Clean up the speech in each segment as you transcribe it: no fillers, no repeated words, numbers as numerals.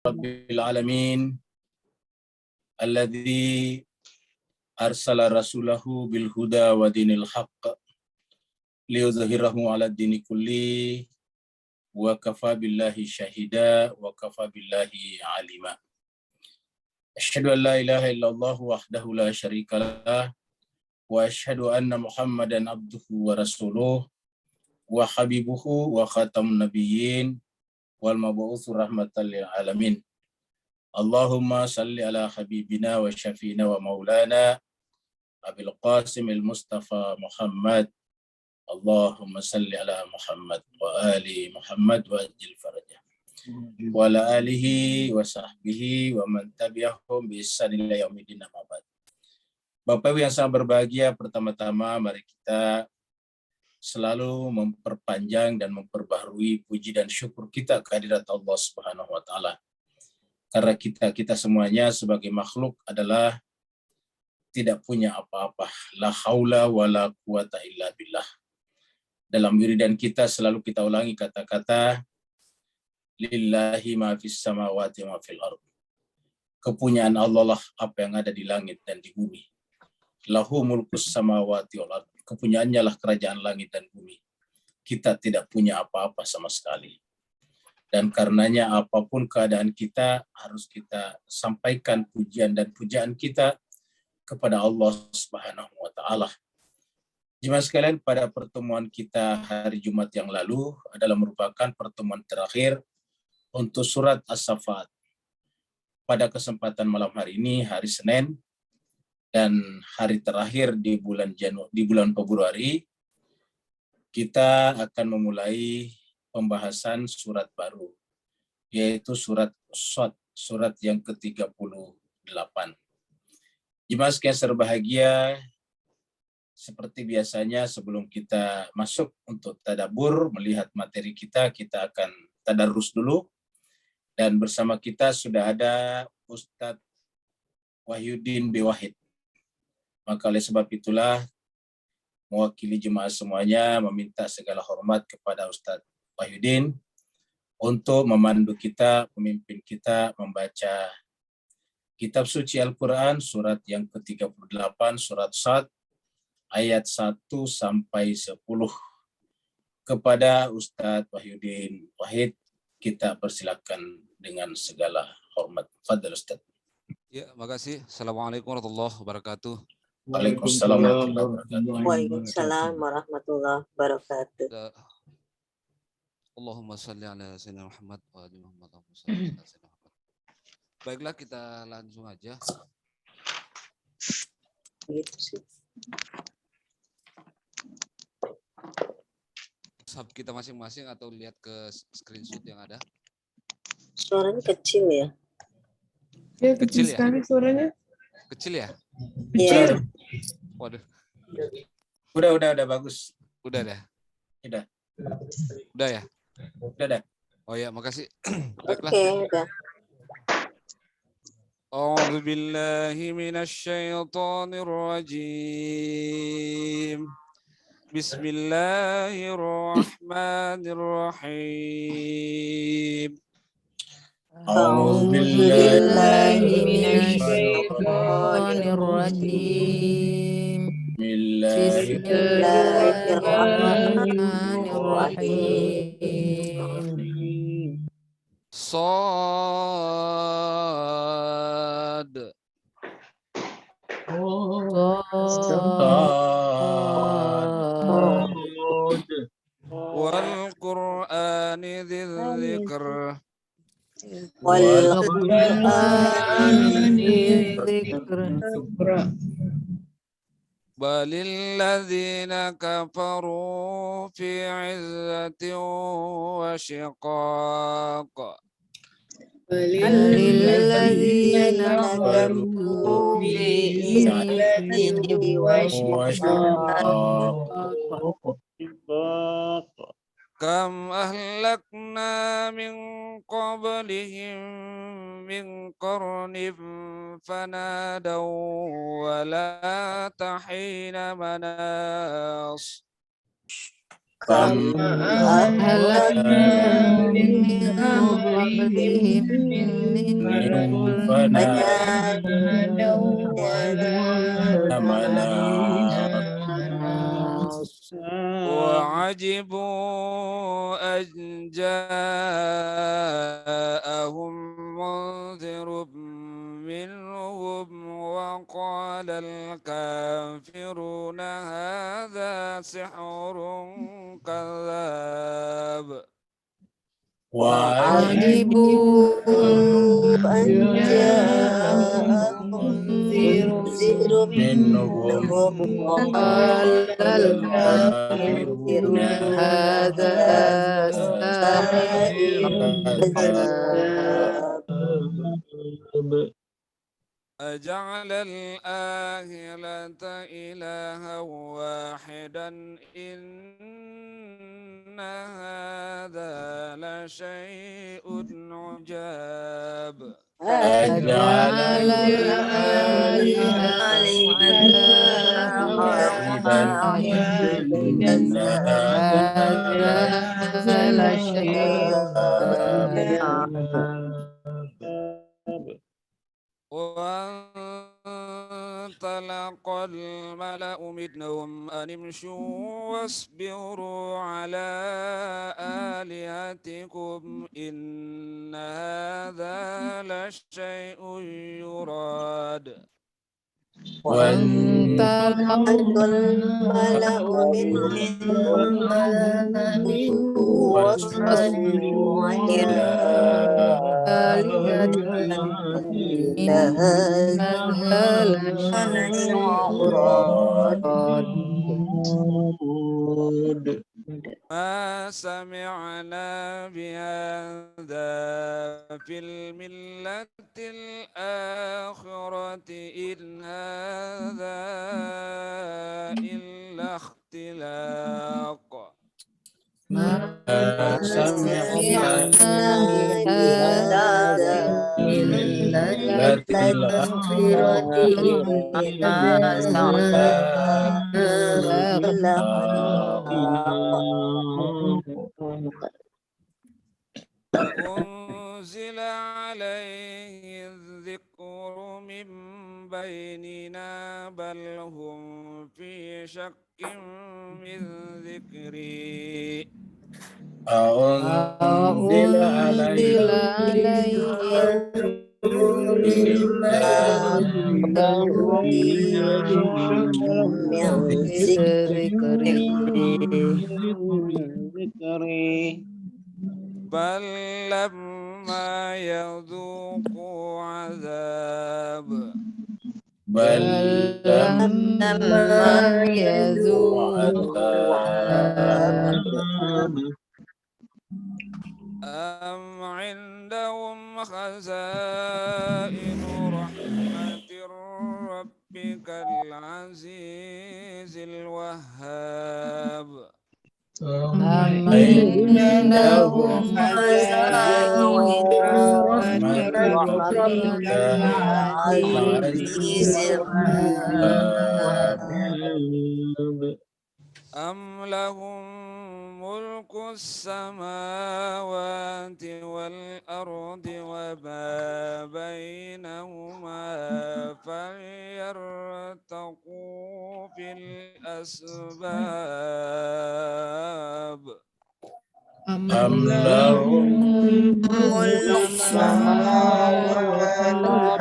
Rabbil alamin alladzi arsala rasulahu bil huda wa dinil haqq liyuzhirahu 'ala dini kulli wa kafa billahi syahida wa kafa billahi alima. Asyhadu an la ilaha illallah wahdahu la syarika lah wa asyhadu anna Muhammadan abduhu wa rasuluh wa habibuhu wa khatamun nabiyyin wal mab'utsu rahmatan lil alamin. Allahumma salli ala habibina wa syafiina wa maulana Abil Qasim al-Mustafa Muhammad. Allahumma salli ala Muhammad wa ali Muhammad wa ajil farajah. Wa ala alihi wa sahbihi wa man tabi'ahum bi ihsan ila yaumidin amma ba'd. Bapak Ibu yang sangat berbahagia, pertama-tama mari kita selalu memperpanjang dan memperbaharui puji dan syukur kita kehadirat Allah Subhanahu wa taala. Karena kita semuanya sebagai makhluk adalah tidak punya apa-apa. La haula wa la quwata illa billah. Dalam wiridan kita selalu kita ulangi kata-kata lillahi ma fis samawati wa fil ardh. Kepunyaan Allah lah apa yang ada di langit dan di bumi. Lahu mulkus samawati wal ardh. Kepunyaannya lah kerajaan langit dan bumi. Kita tidak punya apa-apa sama sekali. Dan karenanya apapun keadaan kita, harus kita sampaikan pujian dan pujaan kita kepada Allah Subhanahu wa taala. Jemaah sekalian, pada pertemuan kita hari Jumat yang lalu adalah merupakan pertemuan terakhir untuk surat As-Saffat. Pada kesempatan malam hari ini, hari Senin, dan hari terakhir di bulan Februari, kita akan memulai pembahasan surat baru, yaitu surat Shad, surat yang ke-38. Jemaah sekalian berbahagia, seperti biasanya sebelum kita masuk untuk tadabbur, melihat materi kita akan tadarus dulu. Dan bersama kita sudah ada Ustadz Wahyudin B. Wahid. Maka oleh sebab itulah, mewakili jemaah semuanya meminta segala hormat kepada Ustadz Wahyudin untuk memandu kita, pemimpin kita membaca Kitab Suci Al-Quran, surat yang ke-38, surat Shad, ayat 1 sampai 10. Kepada Ustadz Wahyudin Wahid, kita persilakan dengan segala hormat. Fadhil Ustadz. Ya, makasih. Assalamualaikum warahmatullahi wabarakatuh. Waalaikumsalam warahmatullahi wabarakatuh. Waalaikumsalam warahmatullahi wabarakatuh. Allahumma salli ala sayyidina Muhammad wa ali Muhammad. Allahumma salli ala sayyidina Muhammad. Baiklah, kita langsung aja. Gitu sih. Sab kita masing-masing atau lihat ke screenshot yang ada. Suaranya kecil ya? Ya, Kecil kecil ya? sekali suaranya. Kecil ya? Iya. Waduh, Udah bagus. udah dah. Udah. Udah ya? Udah dah. Oh ya, makasih. Baiklah. Oke, udah. أعوذ بالله من الشيطان الرجيم بسم الله الرحمن الرحيم أعوذ بالله من الشيطان الرجيم بسم Bismillahirrahmanirrahim. صاد والقرآن ذي الذكر والقرآن بل الذين كفروا في عزة وشقاق الذين كفروا بعزة وشقاق كم أهلكنا من قبلهم من قرن فنادوا ولا تحين مناص كم أهلكنا من قبلهم من من فناء مناص وعجبوا أن جاءهم منذر منهم وقال الكافرون هذا سحر كذاب وعجبوا أن جاءهم منذر منهم منهم وقال الكافرون هذا ساحر كذاب أجعل الآلهة إلها واحدا إن هذا لشيء عجاب أجعل الآلهة إلها واحدا إن هذا لشيء وانطلق الملأ منهم أن امشوا واصبروا على آلهتكم إن هذا لشيء يراد وانطلق الملأ منهم واصبروا على آلهتهم إن هذا لشيء يراد ما سمعنا بهذا في الملة الآخرة إن هذا إلا اختلاق ما سمعنا بهذا في الملة الآخرة إن هذا إلا أنزل عليه الذكر من بيننا بل هم في شك من ذكري أنزل عليه بل لما يذوقوا عذاب بل لما يذوقوا عذاب أم عندهم خزائن رحمة ربك العزيز الوهاب أم عندهم خزائن رحمة ربك العزيز الوهاب أم لهم ملك السماوات والأرض وما بينهما فليرتقوا في الأسباب أم لهم ملك السماوات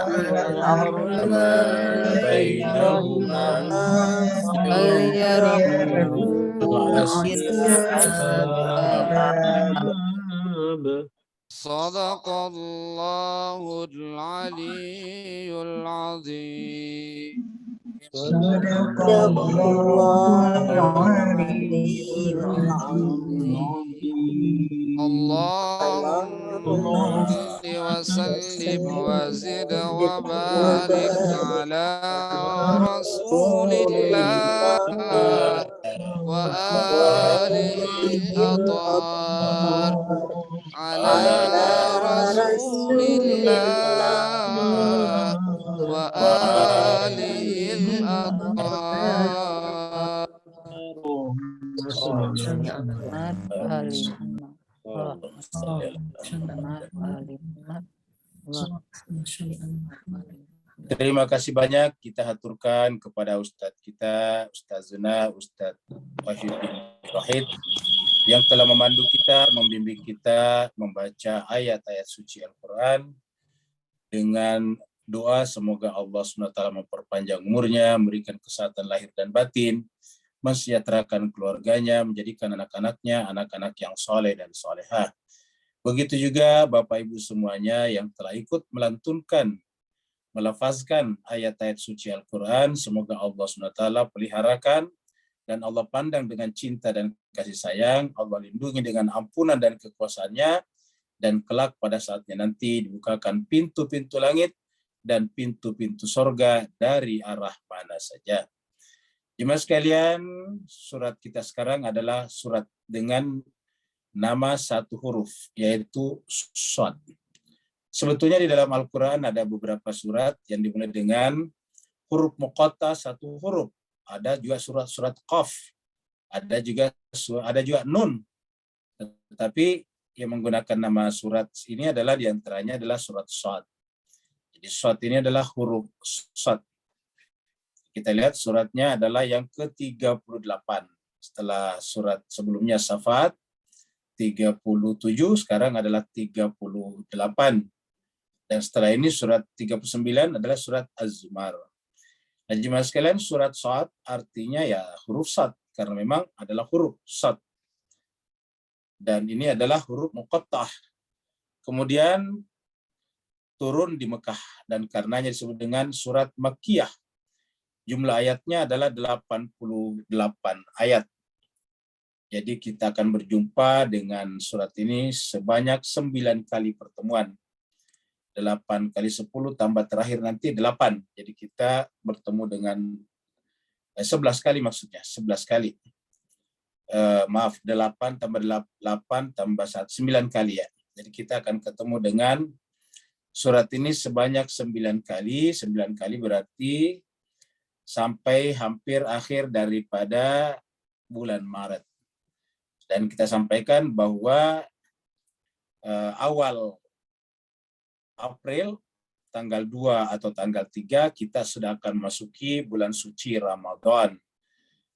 والأرض وما بينهما فليرتقوا في الأسباب صدق الله العلي العظيم صدق الله العلي العظيم اللهم صل وسلم وزد وبارك على رسول الله وآله الأطهار على رسول الله وآله الأطهار Terima kasih banyak kita haturkan kepada Ustadz kita, Ustadz Zuna, Ustadz Wahid yang telah memandu kita, membimbing kita membaca ayat-ayat suci Al-Quran dengan doa semoga Allah SWT memperpanjang umurnya, memberikan kesehatan lahir dan batin, mensejahterakan keluarganya, menjadikan anak-anaknya anak-anak yang soleh dan solehah. Begitu juga Bapak Ibu semuanya yang telah ikut melantunkan, melafazkan ayat-ayat suci Al-Quran, semoga Allah SWT peliharakan dan Allah pandang dengan cinta dan kasih sayang, Allah lindungi dengan ampunan dan kekuasaannya, dan kelak pada saatnya nanti dibukakan pintu-pintu langit dan pintu-pintu sorga dari arah mana saja. Jemaah sekalian, surat kita sekarang adalah surat dengan nama satu huruf, yaitu Shad. Sebetulnya di dalam Al-Quran ada beberapa surat yang dimulai dengan huruf muqatta satu huruf. Ada juga surat-surat Qaf, ada juga Nun. Tetapi yang menggunakan nama surat ini adalah diantaranya adalah surat Shad. Jadi Shad ini adalah huruf Shad. Kita lihat suratnya adalah yang ke-38. Setelah surat sebelumnya Safat, 37, sekarang adalah 38. Dan setelah ini surat 39 adalah surat Az-Zumar. Nah, jemaah sekalian, surat Shad artinya ya huruf Shad, karena memang adalah huruf Shad. Dan ini adalah huruf muqattah. Kemudian turun di Mekah, dan karenanya disebut dengan surat Makkiyah. Jumlah ayatnya adalah 88 ayat. Jadi kita akan berjumpa dengan surat ini sebanyak 9 kali pertemuan. 8 kali 10 tambah terakhir nanti 8. Jadi kita bertemu dengan 11 kali maksudnya, 11 kali. 8 tambah 8 tambah 1, 9 kali ya. Jadi kita akan ketemu dengan surat ini sebanyak 9 kali. 9 kali berarti sampai hampir akhir daripada bulan Maret. Dan kita sampaikan bahwa awal April, tanggal 2 atau tanggal 3, kita sudah akan masuki bulan suci Ramadan.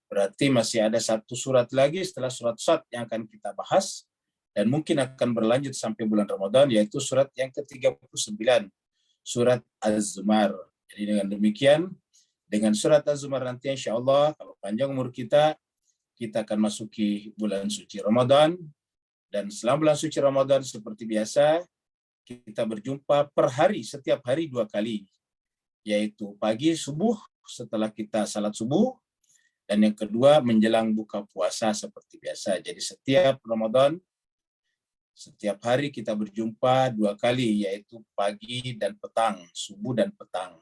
Berarti masih ada satu surat lagi setelah surat Shad yang akan kita bahas, dan mungkin akan berlanjut sampai bulan Ramadan, yaitu surat yang ke-39, surat Az-Zumar. Jadi dengan demikian, dengan surat Az-Zumar nanti insya Allah, kalau panjang umur kita akan masuki bulan suci Ramadan. Dan selama bulan suci Ramadan seperti biasa, kita berjumpa per hari, setiap hari 2 kali. Yaitu pagi subuh setelah kita salat subuh, dan yang kedua menjelang buka puasa seperti biasa. Jadi setiap Ramadan, setiap hari kita berjumpa 2 kali, yaitu pagi dan petang, subuh dan petang.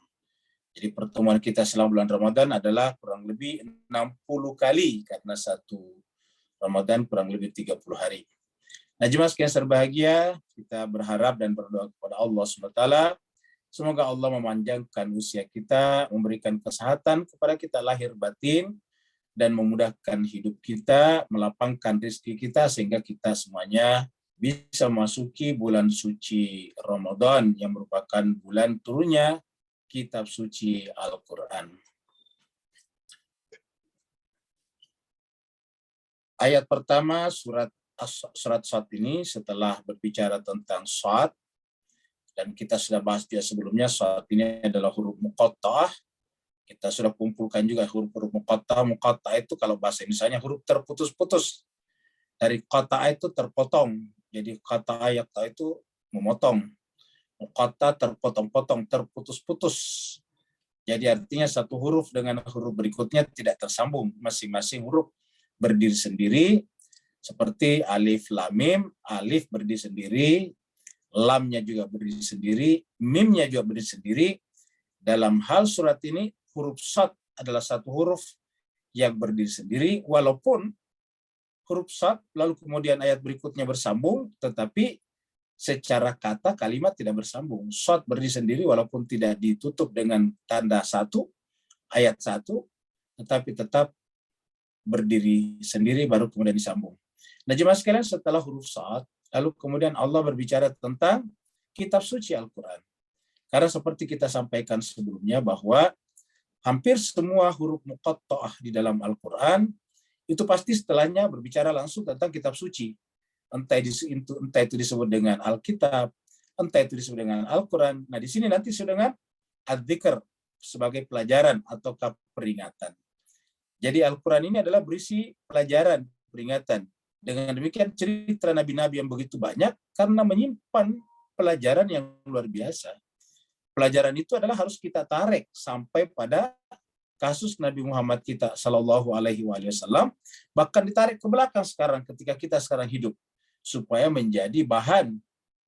Jadi pertemuan kita selama bulan Ramadan adalah kurang lebih 60 kali, karena satu Ramadan kurang lebih 30 hari. Nah, jemaah sekalian berbahagia, kita berharap dan berdoa kepada Allah SWT, semoga Allah memanjangkan usia kita, memberikan kesehatan kepada kita lahir batin, dan memudahkan hidup kita, melapangkan rezeki kita, sehingga kita semuanya bisa memasuki bulan suci Ramadan, yang merupakan bulan turunnya kitab suci Al-Quran. Ayat pertama surat Shad ini setelah berbicara tentang Shad, dan kita sudah bahas dia sebelumnya, Shad ini adalah huruf muqattah. Kita sudah kumpulkan juga huruf-huruf muqattah. Muqattah itu kalau bahasa Indonesianya huruf terputus-putus. Dari qata'a itu terpotong. Jadi qata'a yaqta itu memotong. Muqattah terpotong-potong, terputus-putus. Jadi artinya satu huruf dengan huruf berikutnya tidak tersambung. Masing-masing huruf berdiri sendiri, seperti alif, lam, mim. Alif berdiri sendiri, lamnya juga berdiri sendiri, mimnya juga berdiri sendiri. Dalam hal surat ini, huruf Shad adalah satu huruf yang berdiri sendiri, walaupun huruf Shad lalu kemudian ayat berikutnya bersambung, tetapi secara kata kalimat tidak bersambung. Shad berdiri sendiri walaupun tidak ditutup dengan tanda satu, ayat satu, tetapi tetap berdiri sendiri baru kemudian disambung. Nah, jemaah sekalian, setelah huruf Shad, lalu kemudian Allah berbicara tentang kitab suci Al-Quran. Karena seperti kita sampaikan sebelumnya bahwa hampir semua huruf muqatta'ah di dalam Al-Quran itu pasti setelahnya berbicara langsung tentang kitab suci. Entah itu disebut dengan Alkitab, entah itu disebut dengan Al-Quran. Nah, di sini nanti disebut dengan adzikr sebagai pelajaran atau peringatan. Jadi Al-Quran ini adalah berisi pelajaran, peringatan. Dengan demikian cerita nabi-nabi yang begitu banyak karena menyimpan pelajaran yang luar biasa. Pelajaran itu adalah harus kita tarik sampai pada kasus Nabi Muhammad kita Shallallahu Alaihi Wasallam, bahkan ditarik ke belakang sekarang ketika kita sekarang hidup, supaya menjadi bahan,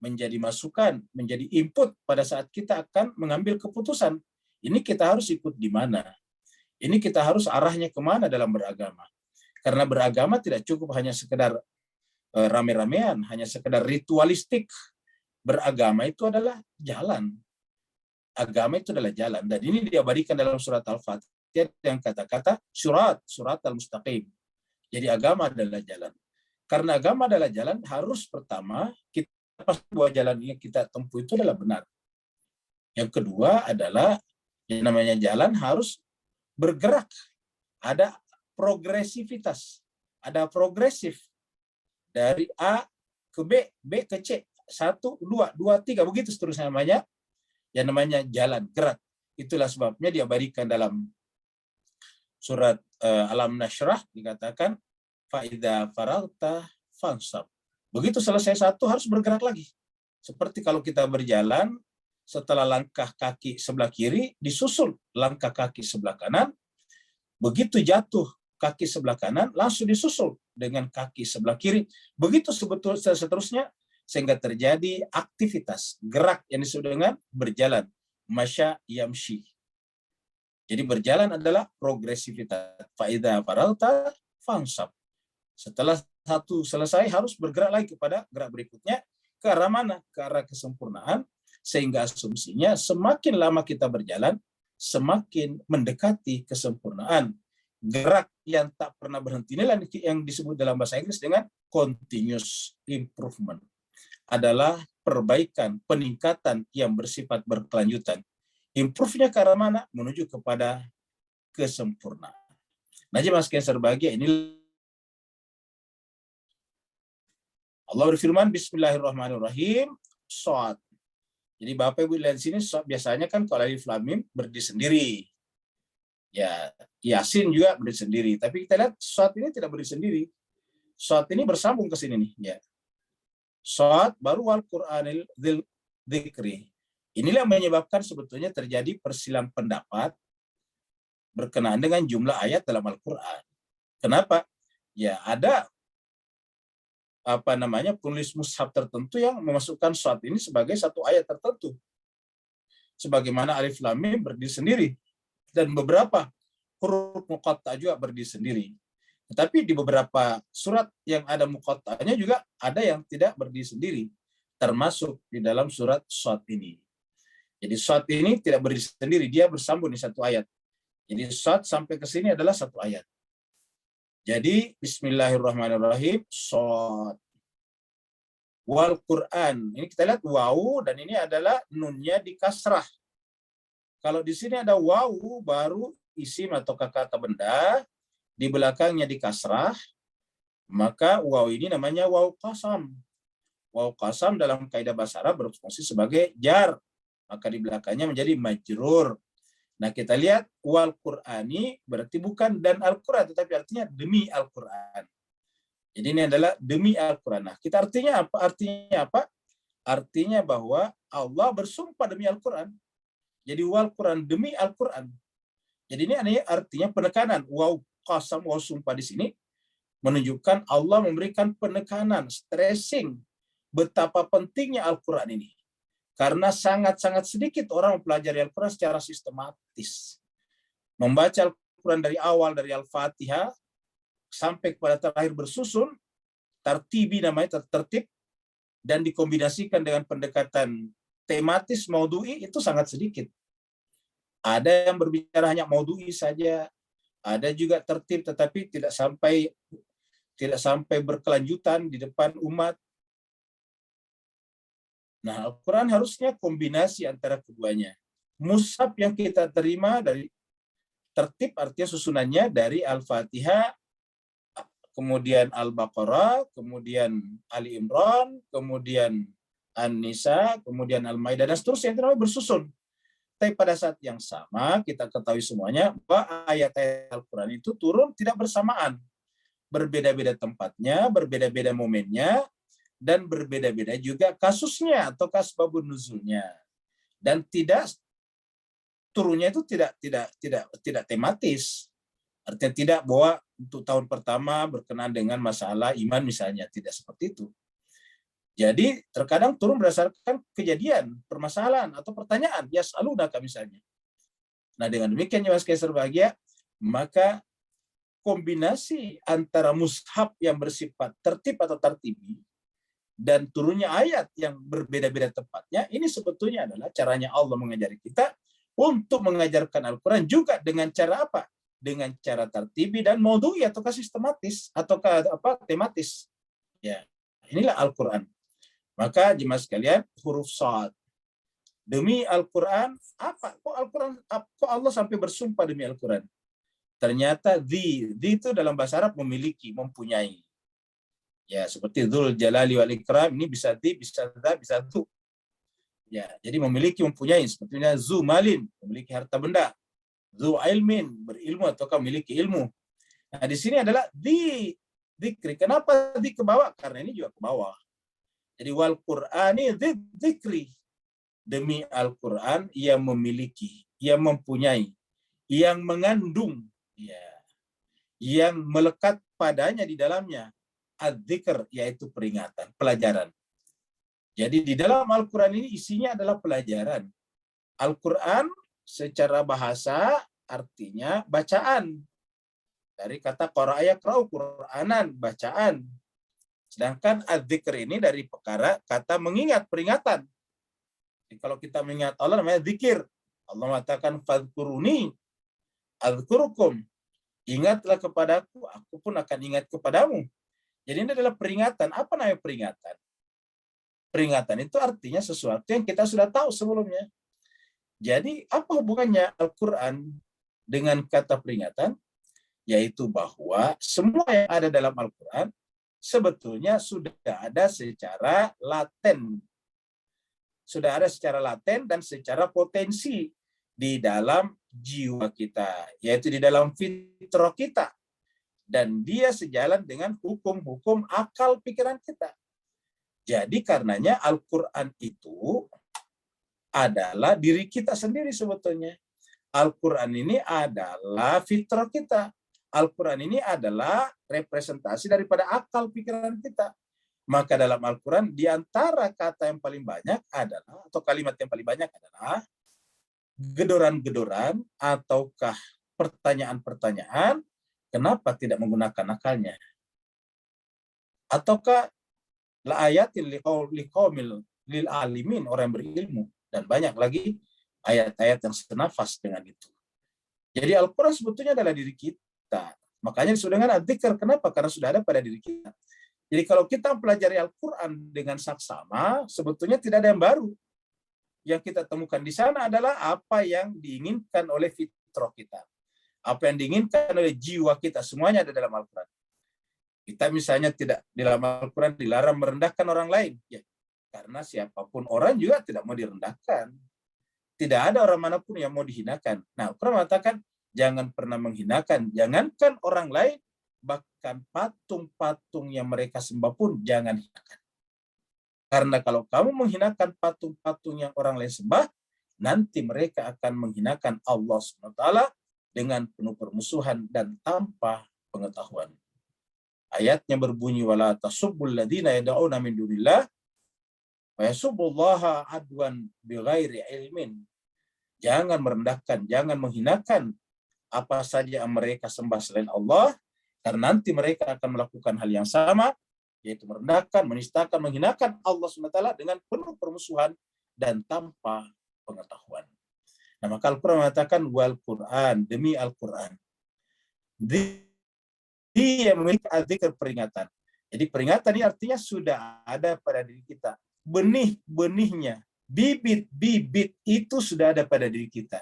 menjadi masukan, menjadi input pada saat kita akan mengambil keputusan. Ini kita harus ikut di mana? Ini kita harus arahnya kemana dalam beragama? Karena beragama tidak cukup hanya sekedar rame-ramean, hanya sekedar ritualistik. Beragama itu adalah jalan. Agama itu adalah jalan. Dan ini diabadikan dalam surat Al-Fatihah yang kata-kata surat al-mustaqim. Jadi agama adalah jalan. Karena agama adalah jalan, harus pertama kita pasti bahwa jalan yang kita tempuh itu adalah benar. Yang kedua adalah yang namanya jalan harus bergerak. Ada progresivitas. Ada progresif. Dari A ke B, B ke C. 1, 2, 2, 3. Begitu seterusnya namanya. Yang namanya jalan, gerak. Itulah sebabnya diabadikan dalam surat Alam Nashrah dikatakan fa'idha faragta fansab. Begitu selesai satu harus bergerak lagi. Seperti kalau kita berjalan, setelah langkah kaki sebelah kiri, disusul langkah kaki sebelah kanan. Begitu jatuh kaki sebelah kanan, langsung disusul dengan kaki sebelah kiri. Begitu seterusnya, sehingga terjadi aktivitas, gerak yang disebut dengan berjalan. Masya yamshi. Jadi berjalan adalah progresivitas. Fa'idha faragta fansab. Setelah satu selesai, harus bergerak lagi kepada gerak berikutnya. Ke arah mana? Ke arah kesempurnaan. Sehingga asumsinya semakin lama kita berjalan, semakin mendekati kesempurnaan. Gerak yang tak pernah berhenti inilah yang disebut dalam bahasa Inggris dengan continuous improvement. Adalah perbaikan, peningkatan yang bersifat berkelanjutan. Improve-nya ke arah mana? Menuju kepada kesempurnaan. Nah, jemaah sekalian berbahagia, ini Allah berfirman, Bismillahirrahmanirrahim, Shad. Jadi Bapak Ibu lihat di sini, biasanya kan kalau alif lam mim berdiri sendiri. Ya, Yasin juga berdiri sendiri. Tapi kita lihat Shad ini tidak berdiri sendiri. Shad ini bersambung ke sini nih. Ya. Shad baru wal Qur'anil dzikri. Inilah yang menyebabkan sebetulnya terjadi persilang pendapat berkenaan dengan jumlah ayat dalam Al-Quran. Kenapa? Ya ada penulis mushaf tertentu yang memasukkan Shad ini sebagai satu ayat tertentu. Sebagaimana alif lam mim berdiri sendiri. Dan beberapa huruf muqatta' juga berdiri sendiri. Tetapi di beberapa surat yang ada muqatta'nya juga ada yang tidak berdiri sendiri. Termasuk di dalam surat Shad ini. Jadi Shad ini tidak berdiri sendiri, dia bersambung di satu ayat. Jadi Shad sampai ke sini adalah satu ayat. Jadi Bismillahirrahmanirrahim, Shad. Wal Quran. Ini kita lihat wawu dan ini adalah nunnya di kasrah. Kalau di sini ada wawu baru isim atau kata benda, di belakangnya di kasrah, maka wawu ini namanya wawu qasam. Wawu qasam dalam kaidah bahasa Arab berfungsi sebagai jar. Maka di belakangnya menjadi majrur. Nah, kita lihat wal Qur'ani berarti bukan dan Al-Qur'an, tetapi artinya demi Al-Qur'an. Jadi ini adalah demi Al-Qur'an. Nah, kita artinya apa? Artinya apa? Artinya bahwa Allah bersumpah demi Al-Qur'an. Jadi wal Qur'an demi Al-Qur'an. Jadi ini artinya penekanan. Waw qasam, waw sumpah di sini menunjukkan Allah memberikan penekanan, stressing betapa pentingnya Al-Qur'an ini. Karena sangat-sangat sedikit orang mempelajari Al-Quran secara sistematis. Membaca Al-Quran dari awal, dari Al-Fatihah, sampai kepada terakhir bersusun, tartibi namanya, tertib, dan dikombinasikan dengan pendekatan tematis, maudhu'i, itu sangat sedikit. Ada yang berbicara hanya maudhu'i saja, ada juga tertib, tetapi tidak sampai berkelanjutan di depan umat. Nah, Al-Quran harusnya kombinasi antara keduanya. Mushaf yang kita terima dari tertib artinya susunannya dari Al-Fatihah, kemudian Al-Baqarah, kemudian Ali Imran, kemudian An-Nisa, kemudian Al-Maidah, dan seterusnya, itu namanya bersusun. Tapi pada saat yang sama, kita ketahui semuanya bahwa ayat-ayat Al-Quran itu turun tidak bersamaan. Berbeda-beda tempatnya, berbeda-beda momennya, dan berbeda-beda juga kasusnya atau asbabun nuzulnya. Dan turunnya itu tidak tematis. Artinya tidak bahwa untuk tahun pertama berkenaan dengan masalah iman misalnya, tidak seperti itu. Jadi terkadang turun berdasarkan kejadian, permasalahan atau pertanyaan, yas'alunaka misalnya. Nah, dengan demikian ya Mas Kaiser bahagia, maka kombinasi antara mushaf yang bersifat tertib atau tartibi dan turunnya ayat yang berbeda-beda tempatnya, ini sebetulnya adalah caranya Allah mengajari kita untuk mengajarkan Al-Quran juga dengan cara apa? Dengan cara tartibi dan maudhu'i atau sistematis atau tematis. Ya, inilah Al-Quran. Maka jemaah sekalian, huruf shad. Demi Al-Quran, apa? Kok Allah sampai bersumpah demi Al-Quran? Ternyata di itu dalam bahasa Arab memiliki, mempunyai. Ya, seperti Dzul Jalali wal Ikram, ini bisa bisa tu. Ya, jadi memiliki, mempunyai, sepertinya zu malin, memiliki harta benda. Zu ilmin, berilmu ataukah memiliki ilmu. Nah, di sini adalah dzikri. Kenapa di ke bawah? Karena ini juga ke bawah. Jadi wal Qur'ani dzikri. Demi Al-Qur'an yang memiliki, yang mempunyai, yang mengandung, ya, yang melekat padanya di dalamnya adzikr, yaitu peringatan, pelajaran. Jadi di dalam Al-Quran ini isinya adalah pelajaran. Al-Quran secara bahasa artinya bacaan. Dari kata qara'a yaqra'u, Qur'anan, bacaan. Sedangkan adzikr ini dari perkara kata mengingat, peringatan. Jadi kalau kita mengingat Allah namanya zikir. Allah mengatakan fadhkuruni adzkurukum. Ingatlah kepadaku, aku pun akan ingat kepadamu. Jadi ini adalah peringatan. Apa namanya peringatan? Peringatan itu artinya sesuatu yang kita sudah tahu sebelumnya. Jadi apa hubungannya Al-Quran dengan kata peringatan? Yaitu bahwa semua yang ada dalam Al-Quran sebetulnya sudah ada secara laten. Sudah ada secara laten dan secara potensi di dalam jiwa kita, yaitu di dalam fitrah kita. Dan dia sejalan dengan hukum-hukum akal pikiran kita. Jadi karenanya Al-Quran itu adalah diri kita sendiri sebetulnya. Al-Quran ini adalah fitrah kita. Al-Quran ini adalah representasi daripada akal pikiran kita. Maka dalam Al-Quran, di antara kata yang paling banyak adalah, atau kalimat yang paling banyak adalah, gedoran-gedoran ataukah pertanyaan-pertanyaan, kenapa tidak menggunakan akalnya? Ataukah la ayatin liqaumil lil alimin, orang yang berilmu, dan banyak lagi ayat-ayat yang senafas dengan itu. Jadi Al-Quran sebetulnya adalah diri kita. Makanya disebut dengan adzikr. Kenapa? Karena sudah ada pada diri kita. Jadi kalau kita mempelajari Al-Quran dengan saksama, sebetulnya tidak ada yang baru. Yang kita temukan di sana adalah apa yang diinginkan oleh fitrah kita. Apa yang diinginkan oleh jiwa kita, semuanya ada dalam Al-Quran. Kita misalnya tidak di dalam Al-Quran dilarang merendahkan orang lain. Ya, karena siapapun orang juga tidak mau direndahkan. Tidak ada orang manapun yang mau dihinakan. Nah, Al-Quran mengatakan, jangan pernah menghinakan. Jangankan orang lain, bahkan patung-patung yang mereka sembah pun jangan hinakan. Karena kalau kamu menghinakan patung-patung yang orang lain sembah, nanti mereka akan menghinakan Allah SWT dengan penuh permusuhan dan tanpa pengetahuan. Ayatnya berbunyi, wala tasubbul ladzina yad'una min dunillah wa yasubbullaha adwan bighairi ilmin. Jangan merendahkan, jangan menghinakan apa saja yang mereka sembah selain Allah, karena nanti mereka akan melakukan hal yang sama, yaitu merendahkan, menistakan, menghinakan Allah SWT dengan penuh permusuhan dan tanpa pengetahuan. Nah, maka Al-Quran mengatakan, wal Quran, demi Al-Quran. Dia memiliki adzikr, peringatan. Jadi peringatan ini artinya sudah ada pada diri kita. benih-benihnya, bibit-bibit itu sudah ada pada diri kita.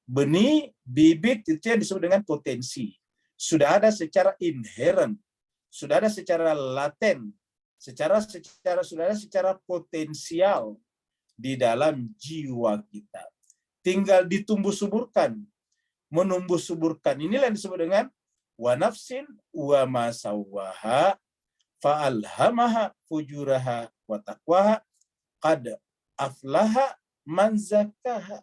Benih, bibit itu yang disebut dengan potensi. Sudah ada secara inherent, sudah ada secara laten, sudah ada secara potensial di dalam jiwa kita. Tinggal ditumbuh suburkan, menumbuh suburkan. Inilah yang disebut dengan wa nafsin wa ma sawwaha fa'alhamaha fujuraha wa taqwaha qad aflaha man zakkaha.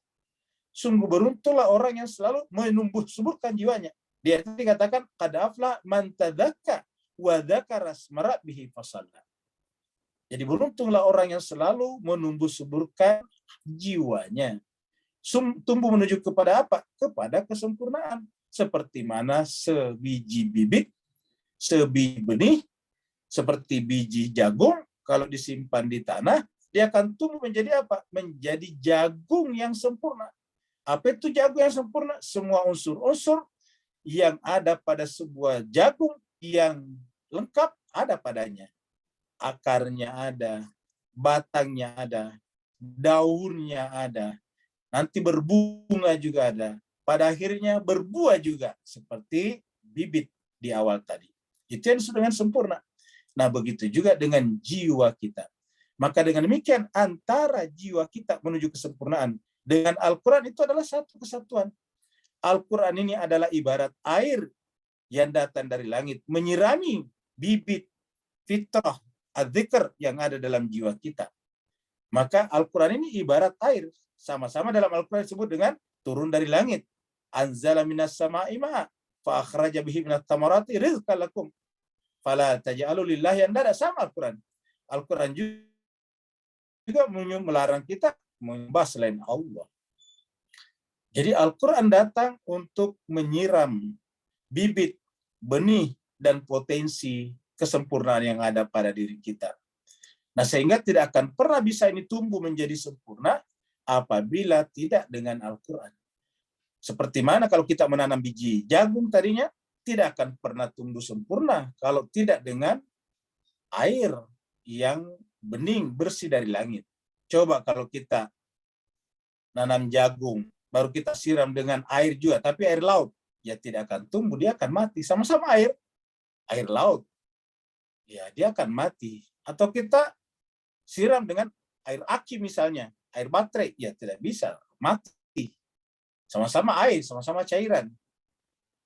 Sungguh beruntunglah orang yang selalu menumbuh suburkan jiwanya. Dia itu dikatakan qad aflaha man tadzakka wa dzakara asma rabbih fasalla. Jadi beruntunglah orang yang selalu menumbuh suburkan jiwanya. Tumbuh menuju kepada apa? Kepada kesempurnaan. Seperti mana sebiji bibit, sebiji benih, seperti biji jagung, kalau disimpan di tanah, dia akan tumbuh menjadi apa? Menjadi jagung yang sempurna. Apa itu jagung yang sempurna? Semua unsur-unsur yang ada pada sebuah jagung yang lengkap ada padanya. Akarnya ada, batangnya ada, daunnya ada, nanti berbunga juga ada, pada akhirnya berbuah juga, seperti bibit di awal tadi. Itu yang disebut dengan sempurna. Nah, begitu juga dengan jiwa kita. Maka dengan demikian, antara jiwa kita menuju kesempurnaan dengan Al-Quran itu adalah satu kesatuan. Al-Quran ini adalah ibarat air yang datang dari langit, menyirami bibit fitrah, adzikr yang ada dalam jiwa kita. Maka Al-Quran ini ibarat air. Sama-sama dalam Al-Quran disebut dengan turun dari langit. Anzala minas sama'i ma'a fa akhraja bihi minat tamarati rizqan lakum fala taj'alu lillahi andada. Sama Al-Quran. Al-Quran juga melarang kita menyembah selain Allah. Jadi Al-Quran datang untuk menyiram bibit, benih, dan potensi kesempurnaan yang ada pada diri kita. Nah, sehingga tidak akan pernah bisa ini tumbuh menjadi sempurna apabila tidak dengan Al-Quran. Seperti mana kalau kita menanam biji jagung tadinya, tidak akan pernah tumbuh sempurna kalau tidak dengan air yang bening, bersih dari langit. Coba kalau kita nanam jagung, baru kita siram dengan air juga, tapi air laut, ya tidak akan tumbuh, dia akan mati. Sama-sama air laut, ya dia akan mati. Atau kita siram dengan air aki misalnya, air baterai, ya tidak bisa, mati. Sama-sama air, sama-sama cairan.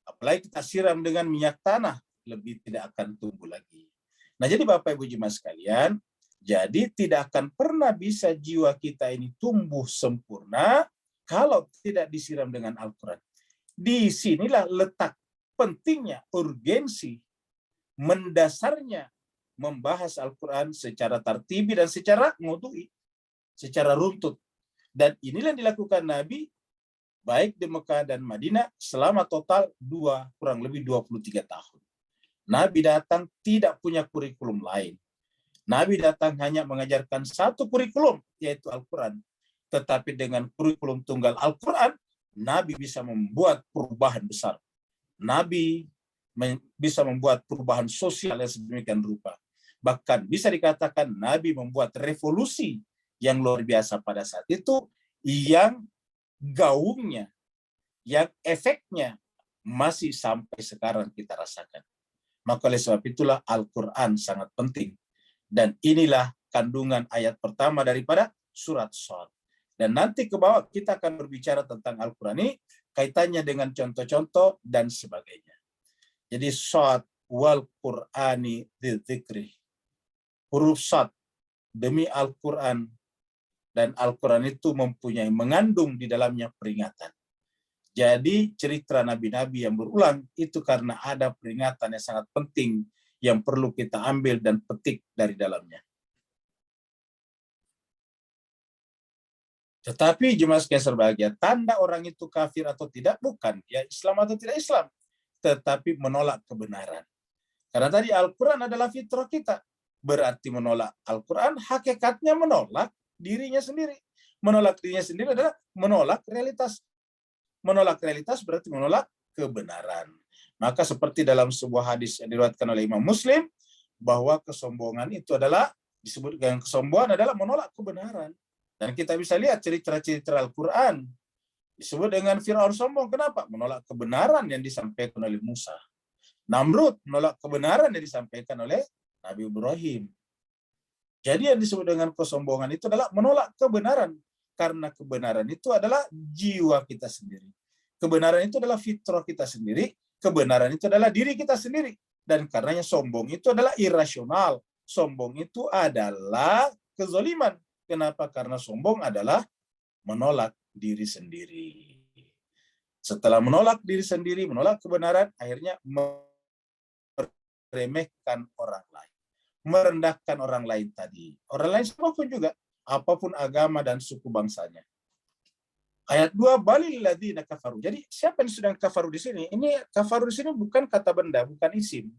Apalagi kita siram dengan minyak tanah, lebih tidak akan tumbuh lagi. Nah, jadi Bapak Ibu jemaah sekalian, jadi tidak akan pernah bisa jiwa kita ini tumbuh sempurna kalau tidak disiram dengan Al-Quran. Di sinilah letak pentingnya, urgensi, mendasarnya membahas Al-Quran secara tartibi dan secara maudu'i, secara runtut. Dan inilah yang dilakukan Nabi baik di Mekah dan Madinah selama total kurang lebih 23 tahun. Nabi datang tidak punya kurikulum lain. Nabi datang hanya mengajarkan satu kurikulum, yaitu Al-Quran. Tetapi dengan kurikulum tunggal Al-Quran, Nabi bisa membuat perubahan besar. Nabi bisa membuat perubahan sosial yang sedemikian rupa. Bahkan bisa dikatakan Nabi membuat revolusi yang luar biasa pada saat itu, yang gaungnya, yang efeknya masih sampai sekarang kita rasakan. Maka oleh sebab itulah Al-Quran sangat penting. Dan inilah kandungan ayat pertama daripada surat Shad. Dan nanti ke bawah kita akan berbicara tentang Al-Quran ini, kaitannya dengan contoh-contoh dan sebagainya. Jadi Shad wal Qur'ani dzikri. Huruf Shad demi Al-Quran, dan Al-Quran itu mengandung di dalamnya peringatan. Jadi cerita nabi-nabi yang berulang itu karena ada peringatan yang sangat penting yang perlu kita ambil dan petik dari dalamnya. Tetapi jemaah sekalian berbahagia, tanda orang itu kafir atau tidak bukan dia Islam atau tidak Islam, tetapi menolak kebenaran. Karena tadi Al-Quran adalah fitrah kita, berarti menolak Al-Quran hakikatnya menolak dirinya sendiri. Menolak dirinya sendiri adalah menolak realitas. Menolak realitas berarti menolak kebenaran. Maka seperti dalam sebuah hadis yang diriwayatkan oleh Imam Muslim, bahwa kesombongan itu adalah Disebut dengan kesombongan adalah menolak kebenaran. Dan kita bisa lihat cerita-cerita Al-Quran. Disebut dengan Fir'aun sombong. Kenapa? Menolak kebenaran yang disampaikan oleh Musa. Namrud menolak kebenaran yang disampaikan oleh Nabi Ibrahim. Jadi yang disebut dengan kesombongan itu adalah menolak kebenaran. Karena kebenaran itu adalah jiwa kita sendiri. Kebenaran itu adalah fitrah kita sendiri. Kebenaran itu adalah diri kita sendiri. Dan karenanya sombong itu adalah irasional. Sombong itu adalah kezaliman. Kenapa? Karena sombong adalah menolak diri sendiri. Setelah menolak diri sendiri, menolak kebenaran, akhirnya meremehkan orang lain. Merendahkan orang lain tadi. Orang lain siapapun juga. Apapun agama dan suku bangsanya. Ayat 2, balil ladzina kafaru. Jadi siapa yang sedang kafaru di sini? Ini kafaru di sini bukan kata benda, bukan isim.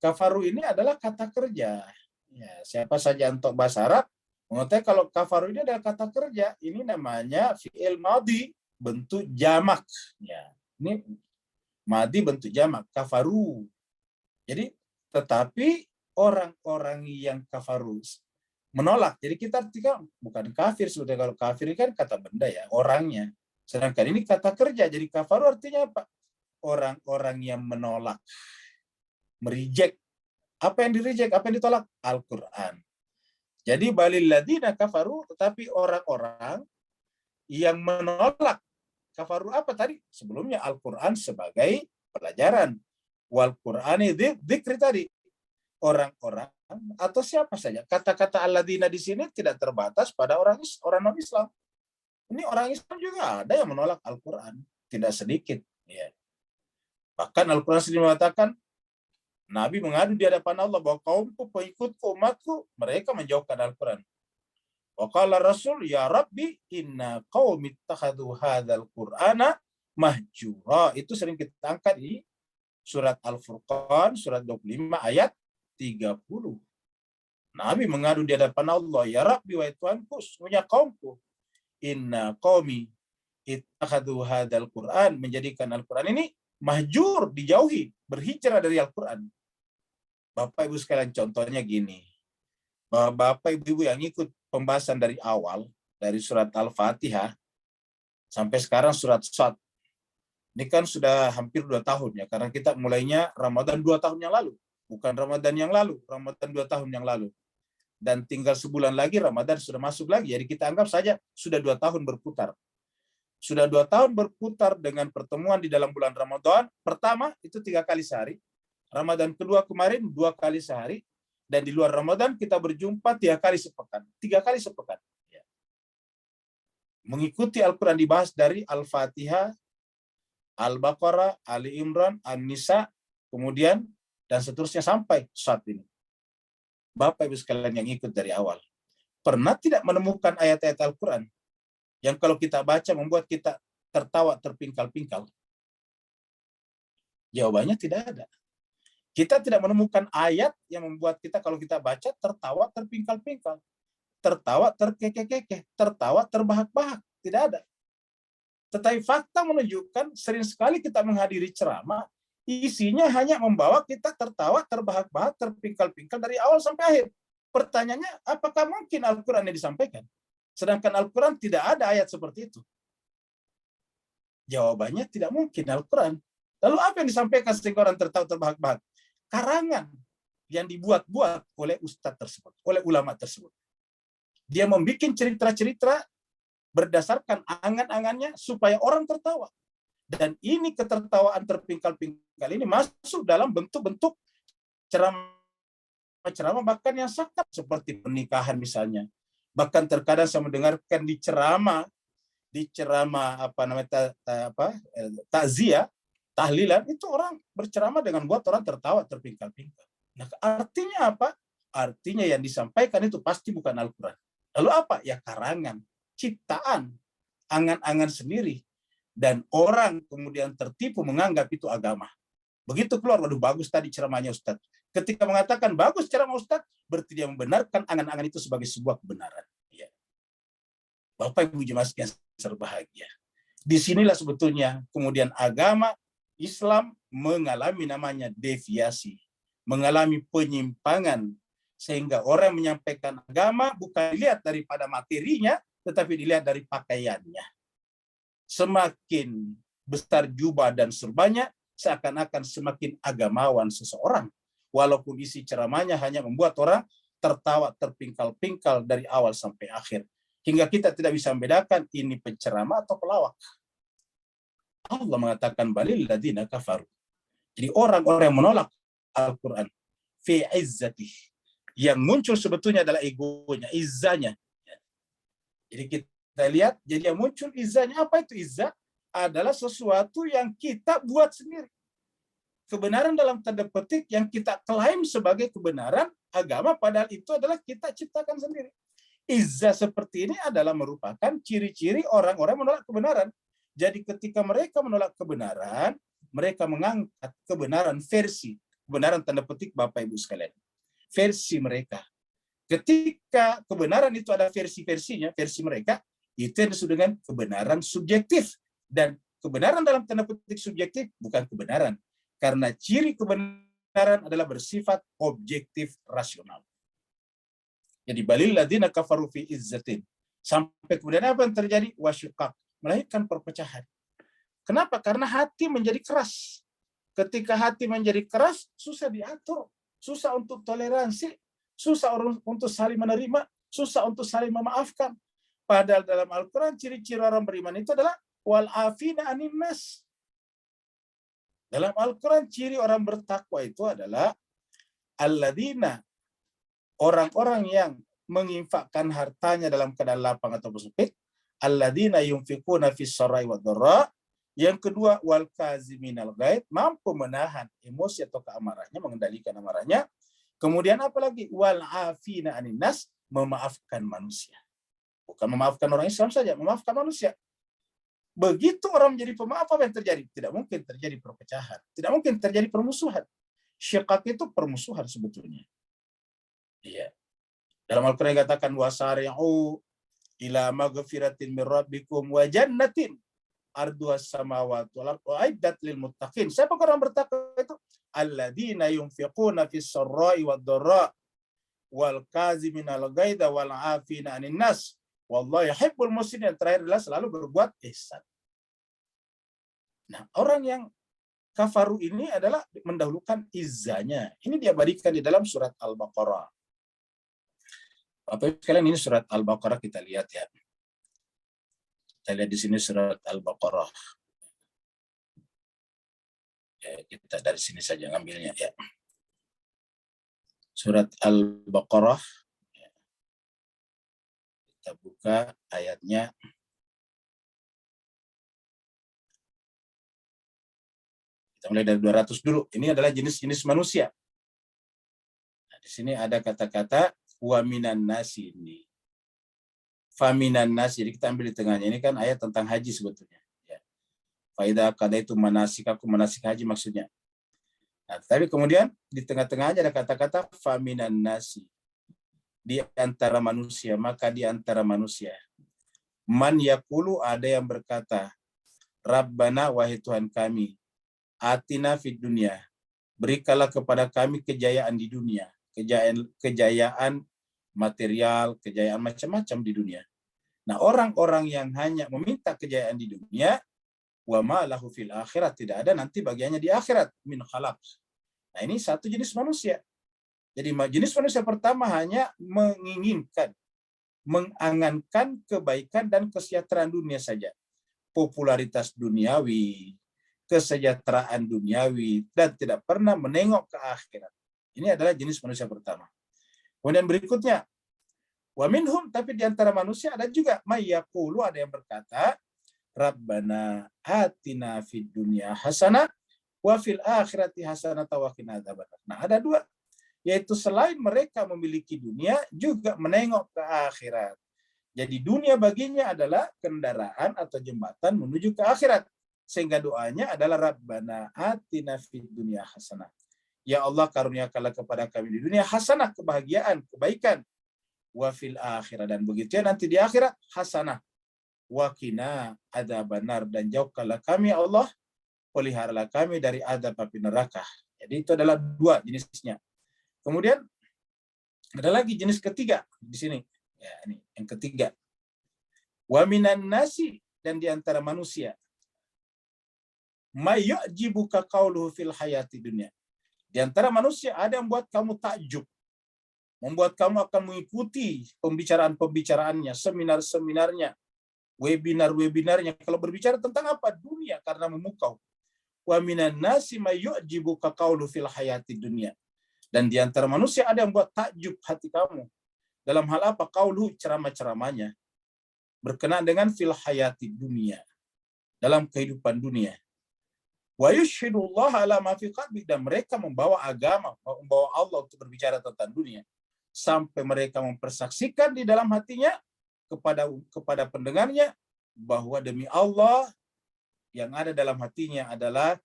Kafaru ini adalah kata kerja. Ya, siapa saja untuk bahasa Arab mengetahui kalau kafaru ini adalah kata kerja. Ini namanya fi'il madhi bentuk jamak. Ya, ini madhi bentuk jamak, kafaru. Jadi tetapi orang-orang yang kafaru menolak. Jadi kita artikan bukan kafir sebetulnya. Kalau kafir kan kata benda ya, orangnya. Sedangkan ini kata kerja. Jadi kafaru artinya apa? Orang-orang yang menolak, merijek. Apa yang direject? Apa yang ditolak? Al-Quran. Jadi balil ladzina kafaru, tetapi orang-orang yang menolak. Kafaru apa tadi? Sebelumnya Al-Quran sebagai pelajaran. Wal Qur'ani dzikri tadi. Orang-orang atau siapa saja. Kata-kata alladzina di sini tidak terbatas pada orang non-Islam. Ini orang Islam juga ada yang menolak Al-Quran. Tidak sedikit. Ya. Bahkan Al-Quran sendiri mengatakan, Nabi mengadu di hadapan Allah bahwa kaumku, pengikutku, umatku, mereka menjauhkan Al-Quran. Wa qala Rasul, ya Rabbi, inna qaumi ittakhadhu hadzal Qur'ana mahjura. Itu sering kita angkat di surat Al-Furqan, surat 25 ayat 30. Nabi mengadu di hadapan Allah, ya Rabbi, wahai Tuhanku, sesungguhnya kaumku, inna qaumi ittakhadhu hadzal Qur'an, menjadikan Al-Quran ini mahjur, dijauhi, berhijrah dari Al-Quran. Bapak Ibu sekalian, contohnya gini. Bahwa Bapak Ibu yang ikut pembahasan dari awal, dari surat Al-Fatihah, sampai sekarang surat Shad. Ini kan sudah hampir 2 tahun ya, karena kita mulainya Ramadan 2 tahun yang lalu. Bukan Ramadan yang lalu, Ramadan 2 tahun yang lalu. Dan tinggal sebulan lagi Ramadan sudah masuk lagi. Jadi kita anggap saja sudah 2 tahun berputar. Sudah 2 tahun berputar dengan pertemuan di dalam bulan Ramadan. Pertama itu 3 kali sehari. Ramadan kedua kemarin 2 kali sehari. Dan di luar Ramadan kita berjumpa 3 kali sepekan. 3 kali sepekan. Ya. Mengikuti Al-Quran dibahas dari Al-Fatihah, Al-Baqarah, Ali Imran, An-Nisa, kemudian dan seterusnya sampai saat ini. Bapak Ibu sekalian yang ikut dari awal. Pernah tidak menemukan ayat-ayat Al-Quran yang kalau kita baca membuat kita tertawa terpingkal-pingkal? Jawabannya tidak ada. Kita tidak menemukan ayat yang membuat kita kalau kita baca tertawa terpingkal-pingkal, tertawa terkekeh-kekeh, tertawa terbahak-bahak. Tidak ada. Tetapi fakta menunjukkan sering sekali kita menghadiri ceramah, isinya hanya membawa kita tertawa terbahak-bahak, terpingkal-pingkal dari awal sampai akhir. Pertanyaannya, apakah mungkin Al-Quran yang disampaikan? Sedangkan Al-Quran tidak ada ayat seperti itu. Jawabannya tidak mungkin Al-Quran. Lalu apa yang disampaikan sehingga orang tertawa terbahak-bahak? Karangan yang dibuat-buat oleh ustadz tersebut, oleh ulama tersebut. Dia membuat cerita-cerita berdasarkan angan-angannya supaya orang tertawa. Dan ini ketertawaan terpingkal-pingkal ini masuk dalam bentuk-bentuk ceramah bahkan yang sakit seperti pernikahan misalnya. Bahkan terkadang saya mendengarkan di ceramah takziah, tahlilan, itu orang berceramah dengan buat orang tertawa terpingkal-pingkal. Nah, artinya apa? Artinya yang disampaikan itu pasti bukan Al-Quran. Lalu apa? Ya karangan, ciptaan, angan-angan sendiri. Dan orang kemudian tertipu menganggap itu agama. Begitu keluar, waduh bagus tadi ceramahnya Ustadz. Ketika mengatakan bagus ceramah Ustadz, berarti dia membenarkan angan-angan itu sebagai sebuah kebenaran. Ya. Bapak Ibu jemaah yang berbahagia. Disinilah sebetulnya kemudian agama Islam mengalami namanya deviasi, mengalami penyimpangan Sehingga orang yang menyampaikan agama bukan dilihat daripada materinya, tetapi dilihat dari pakaiannya. Semakin besar jubah dan serbanya, seakan-akan semakin agamawan seseorang. Walaupun isi ceramahnya hanya membuat orang tertawa terpingkal-pingkal dari awal sampai akhir. Hingga kita tidak bisa membedakan ini penceramah atau pelawak. Allah mengatakan balil ladzina kafaru. Jadi orang-orang yang menolak Al-Quran fi izzatih, yang muncul sebetulnya adalah egonya, izzanya. Jadi kita lihat, jadi yang muncul izzanya, apa itu izzah? Adalah sesuatu yang kita buat sendiri. Kebenaran dalam tanda petik yang kita klaim sebagai kebenaran agama, padahal itu adalah kita ciptakan sendiri. Izzah seperti ini adalah merupakan ciri-ciri orang-orang menolak kebenaran. Jadi ketika mereka menolak kebenaran, mereka mengangkat kebenaran versi, kebenaran tanda petik Bapak Ibu sekalian, versi mereka. Ketika kebenaran itu ada versi-versinya, versi mereka, itu yang disebut dengan kebenaran subjektif. Dan kebenaran dalam tanda petik subjektif bukan kebenaran. Karena ciri kebenaran adalah bersifat objektif rasional. Jadi balil ladzina kafaru fi izzatin. Sampai kemudian apa yang terjadi? Wasyuqaq, melahirkan perpecahan. Kenapa? Karena hati menjadi keras. Ketika hati menjadi keras, susah diatur, susah untuk toleransi, susah untuk saling menerima, susah untuk saling memaafkan. Padahal dalam Al-Quran ciri-ciri orang beriman itu adalah wal afina anin nas. Dalam Al-Quran ciri orang bertakwa itu adalah alladzina, orang-orang yang menginfakkan hartanya dalam keadaan lapang atau sempit, alladzina yunfikuna fis sarai wad dharra. Yang kedua, wal kaziminal ghaid, mampu menahan emosi atau keamarahnya, mengendalikan amarahnya. Kemudian apa lagi? Wal afina anin nas, memaafkan manusia. Bukan memaafkan orang Islam saja, memaafkan manusia. Begitu orang menjadi pemaaf, apa yang terjadi? Tidak mungkin terjadi perpecahan. Tidak mungkin terjadi permusuhan. Syiqaq itu permusuhan sebetulnya. Iya. Dalam Al-Quran dikatakan wasari'u ila maghfiratin min rabbikum wa jannatin arduhas samawati wal ardu uiddat lil muttaqin. Siapa orang bertakwa itu? Alladzina yunfiquna fis sarra'i wad dharra wal kaziminal ghaidha wal 'afina 'anil nas. Wallahu yuhibbul muhsinin. Terakhir adalah selalu berbuat ihsan. Nah, orang yang kafaru ini adalah mendahulukan izzanya. Ini diabadikan di dalam surat Al-Baqarah. Bapak Ibu sekalian, ini surat Al-Baqarah, kita lihat ya. Kita lihat di sini surat Al-Baqarah. Ya, kita dari sini saja ngambilnya ya. Surat Al-Baqarah. Kita buka ayatnya. Kita mulai dari 200 dulu. Ini adalah jenis-jenis manusia. Nah, di sini ada kata-kata wa minan nasi ini. Faminan nasi. Jadi kita ambil di tengahnya. Ini kan ayat tentang haji sebetulnya. Ya. Faida kada itu manasikaku, manasik haji maksudnya. Nah, tapi kemudian di tengah-tengahnya ada kata-kata faminan nasi. Di antara manusia, maka di antara manusia. Man yakulu, ada yang berkata, Rabbana, wahai Tuhan kami, atina fid dunya, berikanlah kepada kami kejayaan di dunia, kejayaan material, kejayaan macam-macam di dunia. Nah, orang-orang yang hanya meminta kejayaan di dunia, wa ma lahu fil akhirat, tidak ada nanti bagiannya di akhirat, min khalaq. Nah, ini satu jenis manusia. Jadi jenis manusia pertama hanya menginginkan, mengangankan kebaikan dan kesejahteraan dunia saja. Popularitas duniawi, kesejahteraan duniawi, dan tidak pernah menengok ke akhirat. Ini adalah jenis manusia pertama. Kemudian berikutnya, wa minhum, tapi di antara manusia ada juga mayyaqulu, ada yang berkata, Rabbana atina fid dunya hasanah wa fil akhirati hasanah wa qina adzabannar. Nah, ada dua, yaitu selain mereka memiliki dunia, juga menengok ke akhirat. Jadi dunia baginya adalah kendaraan atau jembatan menuju ke akhirat. Sehingga doanya adalah Rabbana atina fid dunya hasanah. Ya Allah, karuniakanlah kepada kami di dunia hasanah, kebahagiaan, kebaikan. Wa fil akhirah, dan begitu ya nanti di akhirat hasanah. Wa qina adzabannar, dan jauhkanlah kami ya Allah, peliharalah kami dari azab api neraka. Jadi itu adalah dua jenisnya. Kemudian Ada lagi jenis ketiga di sini. Ya, ini yang ketiga. Wa minan nasi, dan di antara manusia, may yu'jibuka qauluhu fil hayati dunya. Di antara manusia ada yang membuat kamu takjub, membuat kamu akan mengikuti pembicaraan-pembicaraannya, seminar-seminarnya, webinar-webinarnya. Kalau berbicara tentang apa? Dunia, karena memukau. Wa minan nasi may yu'jibuka qauluhu fil hayati dunya. Dan di antara manusia ada yang membuat takjub hati kamu. Dalam hal apa? Qauluhu, ceramah-ceramahnya berkenaan dengan fil hayati dunia, dalam kehidupan dunia. Wa yushhidullah ala ma fi qalbi, dan mereka membawa agama, membawa Allah untuk berbicara tentang dunia, sampai mereka mempersaksikan di dalam hatinya kepada pendengarnya bahwa demi Allah yang ada dalam hatinya adalah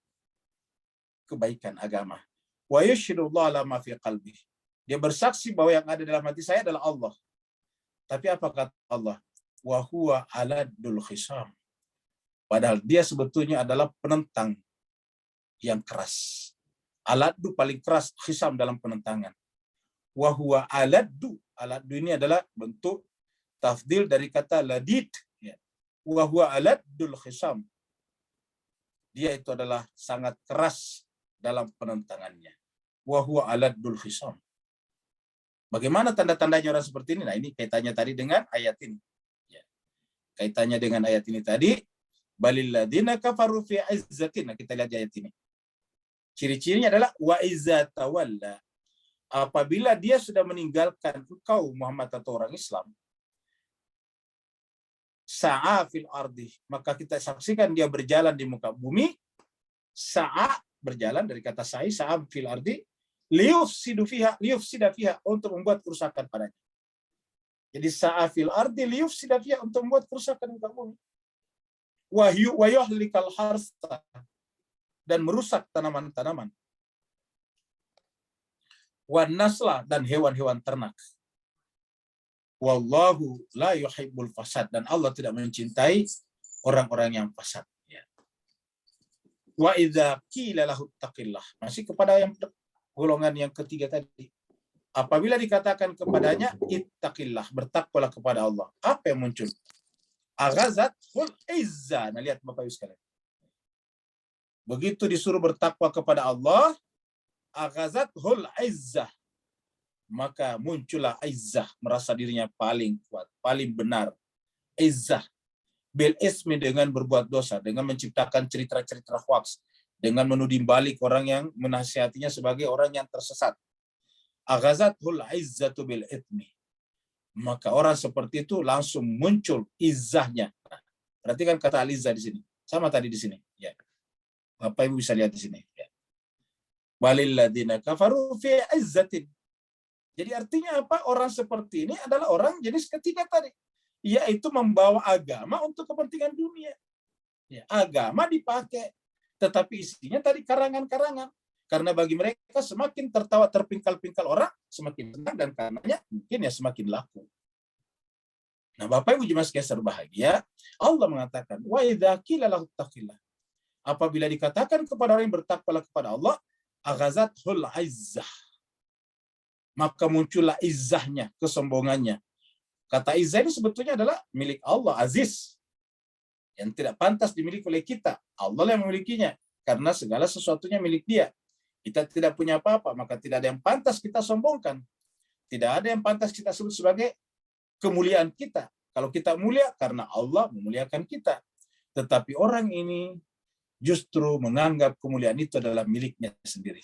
kebaikan agama. Wa yushhidullah ala ma fi qalbi. Dia bersaksi bahwa yang ada dalam hati saya adalah Allah. Tapi apa kata Allah? Wa huwa aladul khisam. Padahal dia sebetulnya adalah penentang yang keras. Aladdu paling keras, khisam dalam penentangan. Wa huwa aladdu. Aladdu ini adalah bentuk tafdil dari kata ladid. Wa huwa aladdul khisam. Dia itu adalah sangat keras dalam penentangannya. Wa huwa aladdul khisam. Bagaimana tanda-tandanya orang seperti ini? Nah, ini kaitannya tadi dengan ayat ini. Ya. Kaitannya dengan ayat ini tadi. Balil ladina kafaru fi izzatin. Nah, kita lihat ayat ini. Ciri-cirinya adalah wa iza tawalla. Apabila dia sudah meninggalkan engkau Muhammad atau orang Islam, sa'a fil ardi, maka kita saksikan dia berjalan di muka bumi. Sa'a, berjalan dari kata sa'i, sa'a fil ardi, liyufsida fiha, untuk membuat kerusakan padanya. Jadi sa'a fil ardi liyufsida fiha, untuk membuat kerusakan di muka bumi. Wa yuhlikal harsa, dan merusak tanaman-tanaman. Wan nasla, dan hewan-hewan ternak. Wallahu la yuhibbul fasad, dan Allah tidak mencintai orang-orang yang fasad. Ya. Wa idza qila lahu taqillah, masih kepada yang golongan yang ketiga tadi. Apabila dikatakan kepadanya ittaqillah, bertakwalah kepada Allah, apa yang muncul? Aghazathul izza. Nah, lihat Bapak Ibu sekalian. Begitu disuruh bertakwa kepada Allah, aghazathul izzah, maka muncullah izzah, merasa dirinya paling kuat, paling benar. Izzah bil ismi, dengan berbuat dosa, dengan menciptakan cerita-cerita hoax, dengan menuding balik orang yang menasihatinya sebagai orang yang tersesat. Aghazathul izzatu bil ithmi, maka orang seperti itu langsung muncul izzahnya. Perhatikan kata al-izzah di sini, sama tadi di sini. Ya. Bapak Ibu bisa lihat di sini. Ya. Walil ladzina kafaru fi izzatin. Jadi artinya apa? Orang seperti ini adalah orang jenis ketiga tadi, yaitu membawa agama untuk kepentingan dunia. Ya, agama dipakai, tetapi isinya tadi karangan-karangan. Karena bagi mereka semakin tertawa terpingkal-pingkal orang, semakin senang, dan karenanya mungkin ya semakin laku. Nah, Bapak Ibu jemaah sekalian berbahagia, Allah mengatakan, wa idza qila lahu taqillah. Apabila dikatakan kepada orang yang bertakwalah kepada Allah, aghazathul izzah, maka muncullah izzahnya, kesombongannya. Kata izzah ini sebetulnya adalah milik Allah, aziz, yang tidak pantas dimiliki oleh kita. Allah yang memilikinya, karena segala sesuatunya milik Dia. Kita tidak punya apa-apa, maka tidak ada yang pantas kita sombongkan. Tidak ada yang pantas kita sebut sebagai kemuliaan kita. Kalau kita mulia, karena Allah memuliakan kita. Tetapi orang ini justru menganggap kemuliaan itu adalah miliknya sendiri.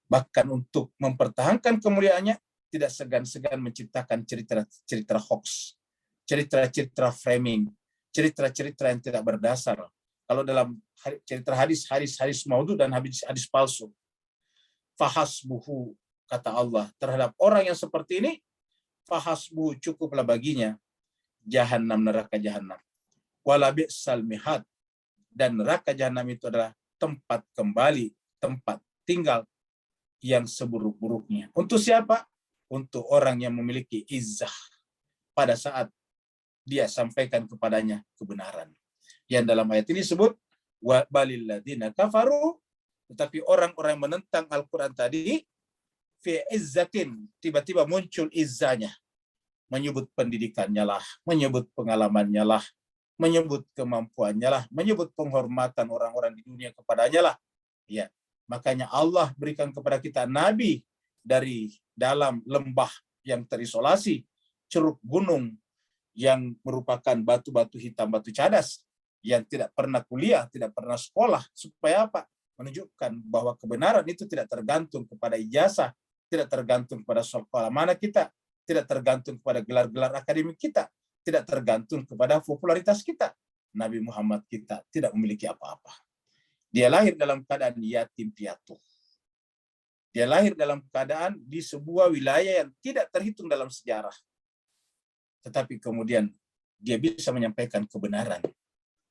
Bahkan untuk mempertahankan kemuliaannya, tidak segan-segan menciptakan cerita-cerita hoax, cerita-cerita framing, cerita-cerita yang tidak berdasar. Kalau dalam cerita hadis maudhu dan hadis palsu, fahasbuhu, kata Allah terhadap orang yang seperti ini, fahasbuhu, cukuplah baginya jahannam, neraka jahannam. Wala bi'sal mihad, dan neraka jahanam itu adalah tempat kembali, tempat tinggal yang seburuk-buruknya. Untuk siapa? Untuk orang yang memiliki izzah pada saat dia sampaikan kepadanya kebenaran. Yang dalam ayat ini disebut wa balil ladzina kafaru, tetapi orang-orang yang menentang Al-Qur'an tadi, fi izzatin, tiba-tiba muncul izzanya, menyebut pendidikannya lah, menyebut pengalamannya lah, menyebut kemampuannya lah, menyebut penghormatan orang-orang di dunia kepadanya lah. Ya, makanya Allah berikan kepada kita nabi dari dalam lembah yang terisolasi, ceruk gunung yang merupakan batu-batu hitam, batu cadas, yang tidak pernah kuliah, tidak pernah sekolah. Supaya apa? Menunjukkan bahwa kebenaran itu tidak tergantung kepada ijazah, tidak tergantung pada sekolah mana kita, tidak tergantung kepada gelar-gelar akademik kita, tidak tergantung kepada popularitas kita. Nabi Muhammad kita tidak memiliki apa-apa. Dia lahir dalam keadaan yatim piatu. Dia lahir dalam keadaan di sebuah wilayah yang tidak terhitung dalam sejarah. Tetapi kemudian dia bisa menyampaikan kebenaran.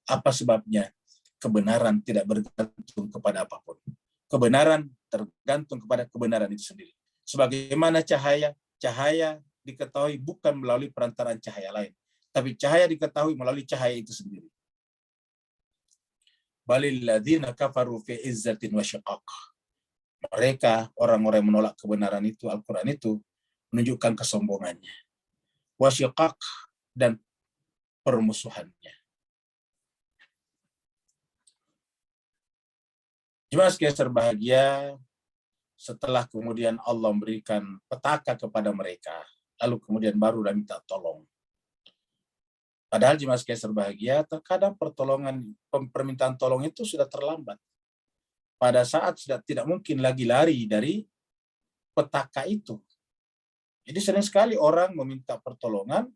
Apa sebabnya? Kebenaran tidak bergantung kepada apapun. Kebenaran tergantung kepada kebenaran itu sendiri. Sebagaimana cahaya diketahui bukan melalui perantaraan cahaya lain, tapi cahaya diketahui melalui cahaya itu sendiri. Balil ladzina kafaru fi izzatin wa syiqaq. Mereka orang-orang yang menolak kebenaran itu, Al-Qur'an itu menunjukkan kesombongannya. Wa syiqaq, dan permusuhannya. Jemaah sekalian berbahagia, setelah kemudian Allah memberikan petaka kepada mereka, lalu kemudian baru minta tolong. Padahal jemaah sekalian berbahagia, terkadang permintaan tolong itu sudah terlambat. Pada saat sudah tidak mungkin lagi lari dari petaka itu. Jadi sering sekali orang meminta pertolongan,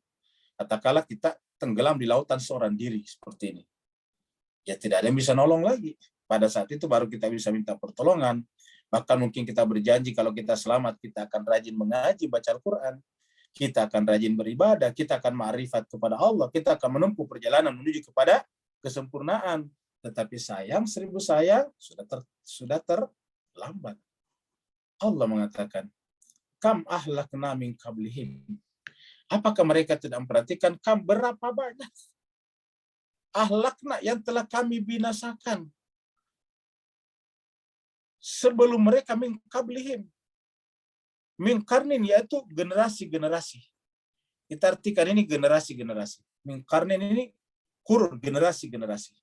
katakanlah kita tenggelam di lautan seorang diri seperti ini. Ya tidak ada yang bisa nolong lagi. Pada saat itu baru kita bisa minta pertolongan. Bahkan mungkin kita berjanji kalau kita selamat, kita akan rajin mengaji, baca Al-Quran. Kita akan rajin beribadah, kita akan ma'rifat kepada Allah, kita akan menempuh perjalanan menuju kepada kesempurnaan. Tetapi sayang, seribu sayang, sudah terlambat. Allah mengatakan, kam ahlakna min qablihim. Apakah mereka tidak memperhatikan berapa banyak ahlakna yang telah kami binasakan sebelum mereka min qablihim. Min karnin, yaitu generasi-generasi. Kita artikan ini generasi-generasi. Min karnin ini kurun, generasi-generasi.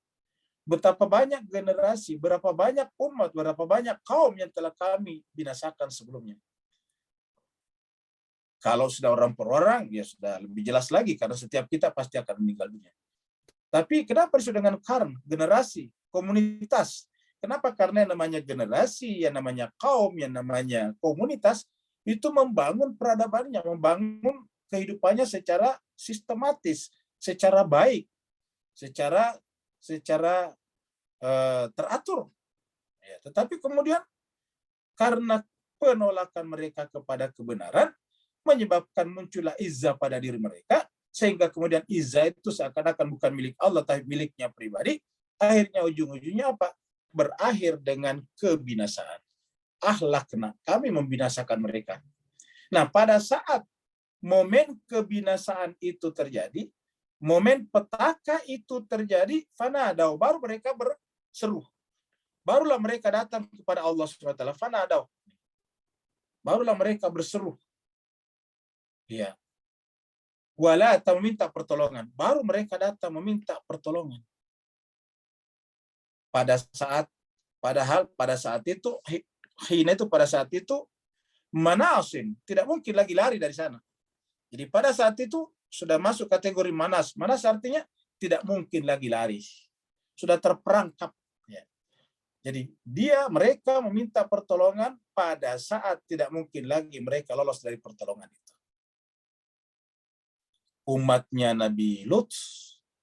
Betapa banyak generasi, berapa banyak umat, berapa banyak kaum yang telah kami binasakan sebelumnya. Kalau sudah orang per orang, ya sudah lebih jelas lagi, karena setiap kita pasti akan meninggal dunia. Tapi kenapa disebut dengan karn, generasi, komunitas? Kenapa? Karena yang namanya generasi, yang namanya kaum, yang namanya komunitas, itu membangun peradabannya, membangun kehidupannya secara sistematis, secara baik, secara teratur. Ya, tetapi kemudian karena penolakan mereka kepada kebenaran, menyebabkan muncullah izzah pada diri mereka, sehingga kemudian izzah itu seakan-akan bukan milik Allah, tapi miliknya pribadi. Akhirnya ujung-ujungnya apa? Berakhir dengan kebinasaan. Ahlakna, kami membinasakan mereka. Nah, pada saat momen kebinasaan itu terjadi, momen petaka itu terjadi, fanadaw, baru mereka berseru. Barulah mereka datang kepada Allah SWT. Fanadaw. Barulah mereka berseru. Ya. Wala, meminta pertolongan. Baru mereka datang meminta pertolongan. Padahal pada saat itu, pada saat itu manasin, tidak mungkin lagi lari dari sana. Jadi pada saat itu sudah masuk kategori manas. Manas artinya tidak mungkin lagi lari. Sudah terperangkap. Ya. Jadi mereka meminta pertolongan pada saat tidak mungkin lagi mereka lolos dari pertolongan itu. Umatnya Nabi Lut,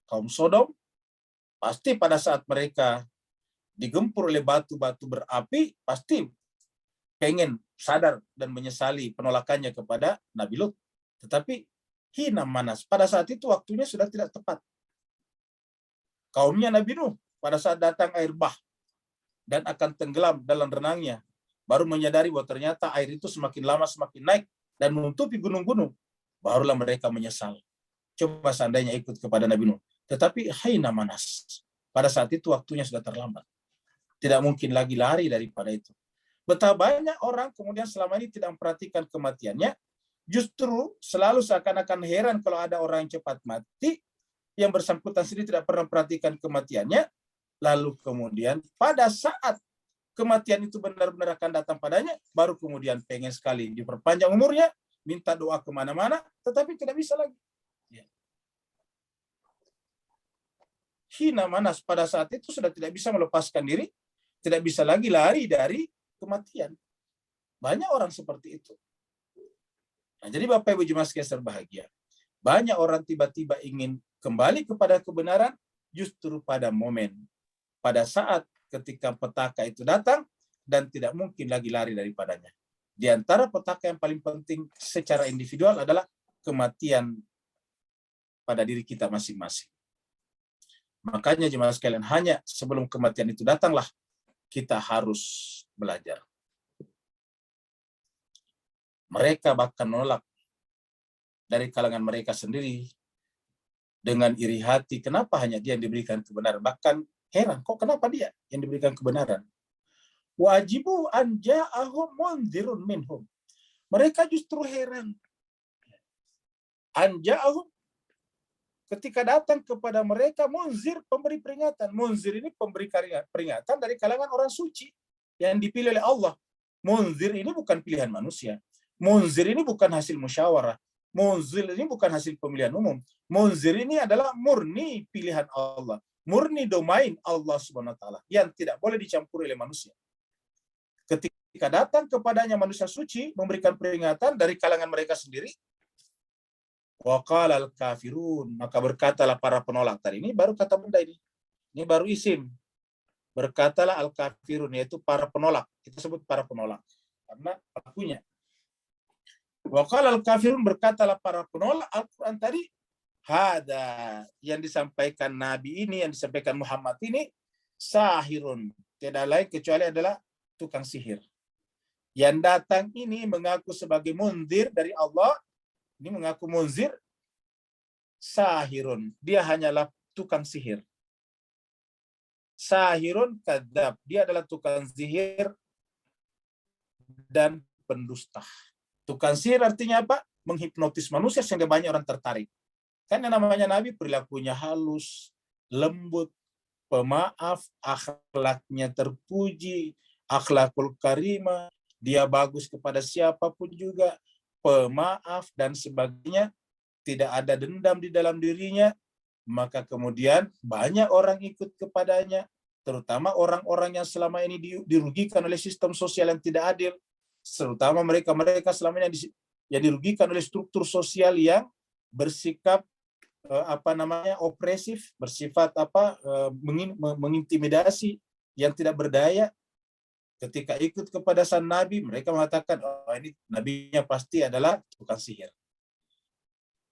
kaum Sodom, pasti pada saat mereka digempur oleh batu-batu berapi, pasti pengen sadar dan menyesali penolakannya kepada Nabi Lut. Tetapi hina manas, pada saat itu waktunya sudah tidak tepat. Kaumnya Nabi Nuh, pada saat datang air bah dan akan tenggelam dalam renangnya, baru menyadari bahwa ternyata air itu semakin lama semakin naik dan menutupi gunung-gunung. Barulah mereka menyesal. Coba seandainya ikut kepada Nabi Nuh. Tetapi hina manas, pada saat itu waktunya sudah terlambat. Tidak mungkin lagi lari daripada itu. Betapa banyak orang kemudian selama ini tidak memperhatikan kematiannya, justru selalu seakan-akan heran kalau ada orang yang cepat mati, yang bersangkutan sendiri tidak pernah memperhatikan kematiannya, lalu kemudian pada saat kematian itu benar-benar akan datang padanya, baru kemudian pengen sekali diperpanjang umurnya, minta doa kemana-mana, tetapi tidak bisa lagi. Hina manas, pada saat itu sudah tidak bisa melepaskan diri, tidak bisa lagi lari dari kematian. Banyak orang seperti itu. Nah, jadi Bapak Ibu jemaah sekalian berbahagia, banyak orang tiba-tiba ingin kembali kepada kebenaran justru pada momen, pada saat ketika petaka itu datang dan tidak mungkin lagi lari daripadanya. Di antara petaka yang paling penting secara individual adalah kematian pada diri kita masing-masing. Makanya jemaah sekalian, hanya sebelum kematian itu datanglah kita harus belajar. Mereka bahkan menolak dari kalangan mereka sendiri dengan iri hati, kenapa hanya dia yang diberikan kebenaran? Bahkan heran, kok kenapa dia yang diberikan kebenaran? Wajibu an ja'ahum mundzirun minhum. Mereka justru heran. An ja'ahum, ketika datang kepada mereka munzir, pemberi peringatan. Munzir ini pemberi peringatan dari kalangan orang suci yang dipilih oleh Allah. Munzir ini bukan pilihan manusia. Munzir ini bukan hasil musyawarah. Munzir ini bukan hasil pemilihan umum. Munzir ini adalah murni pilihan Allah. Murni domain Allah Subhanahu wa taala yang tidak boleh dicampuri oleh manusia. Ketika datang kepadanya manusia suci memberikan peringatan dari kalangan mereka sendiri, waqala al-kafirun, maka berkatalah para penolak. Tadi ini baru kata benda ini. Ini baru isim. Berkatalah al-kafirun, yaitu para penolak. Kita sebut para penolak karena pelakunya. Waqala al-kafirun, berkatalah para penolak Al-Quran tadi, hada, yang disampaikan Nabi ini, yang disampaikan Muhammad ini, sahirun, tidak lain kecuali adalah tukang sihir. Yang datang ini mengaku sebagai munzir dari Allah, ini mengaku munzir, sahirun, dia hanyalah tukang sihir. Sahirun kadzab, dia adalah tukang sihir dan pendusta. Tukang sihir artinya apa? Menghipnotis manusia sehingga banyak orang tertarik. Kan yang namanya Nabi perilakunya halus, lembut, pemaaf, akhlaknya terpuji, akhlakul karimah, dia bagus kepada siapapun juga, pemaaf dan sebagainya, tidak ada dendam di dalam dirinya, maka kemudian banyak orang ikut kepadanya, terutama orang-orang yang selama ini dirugikan oleh sistem sosial yang tidak adil, terutama mereka selama ini yang dirugikan oleh struktur sosial yang bersikap opresif, bersifat mengintimidasi, yang tidak berdaya. Ketika ikut kepada sang Nabi, mereka mengatakan, oh ini nabinya pasti adalah tukang sihir.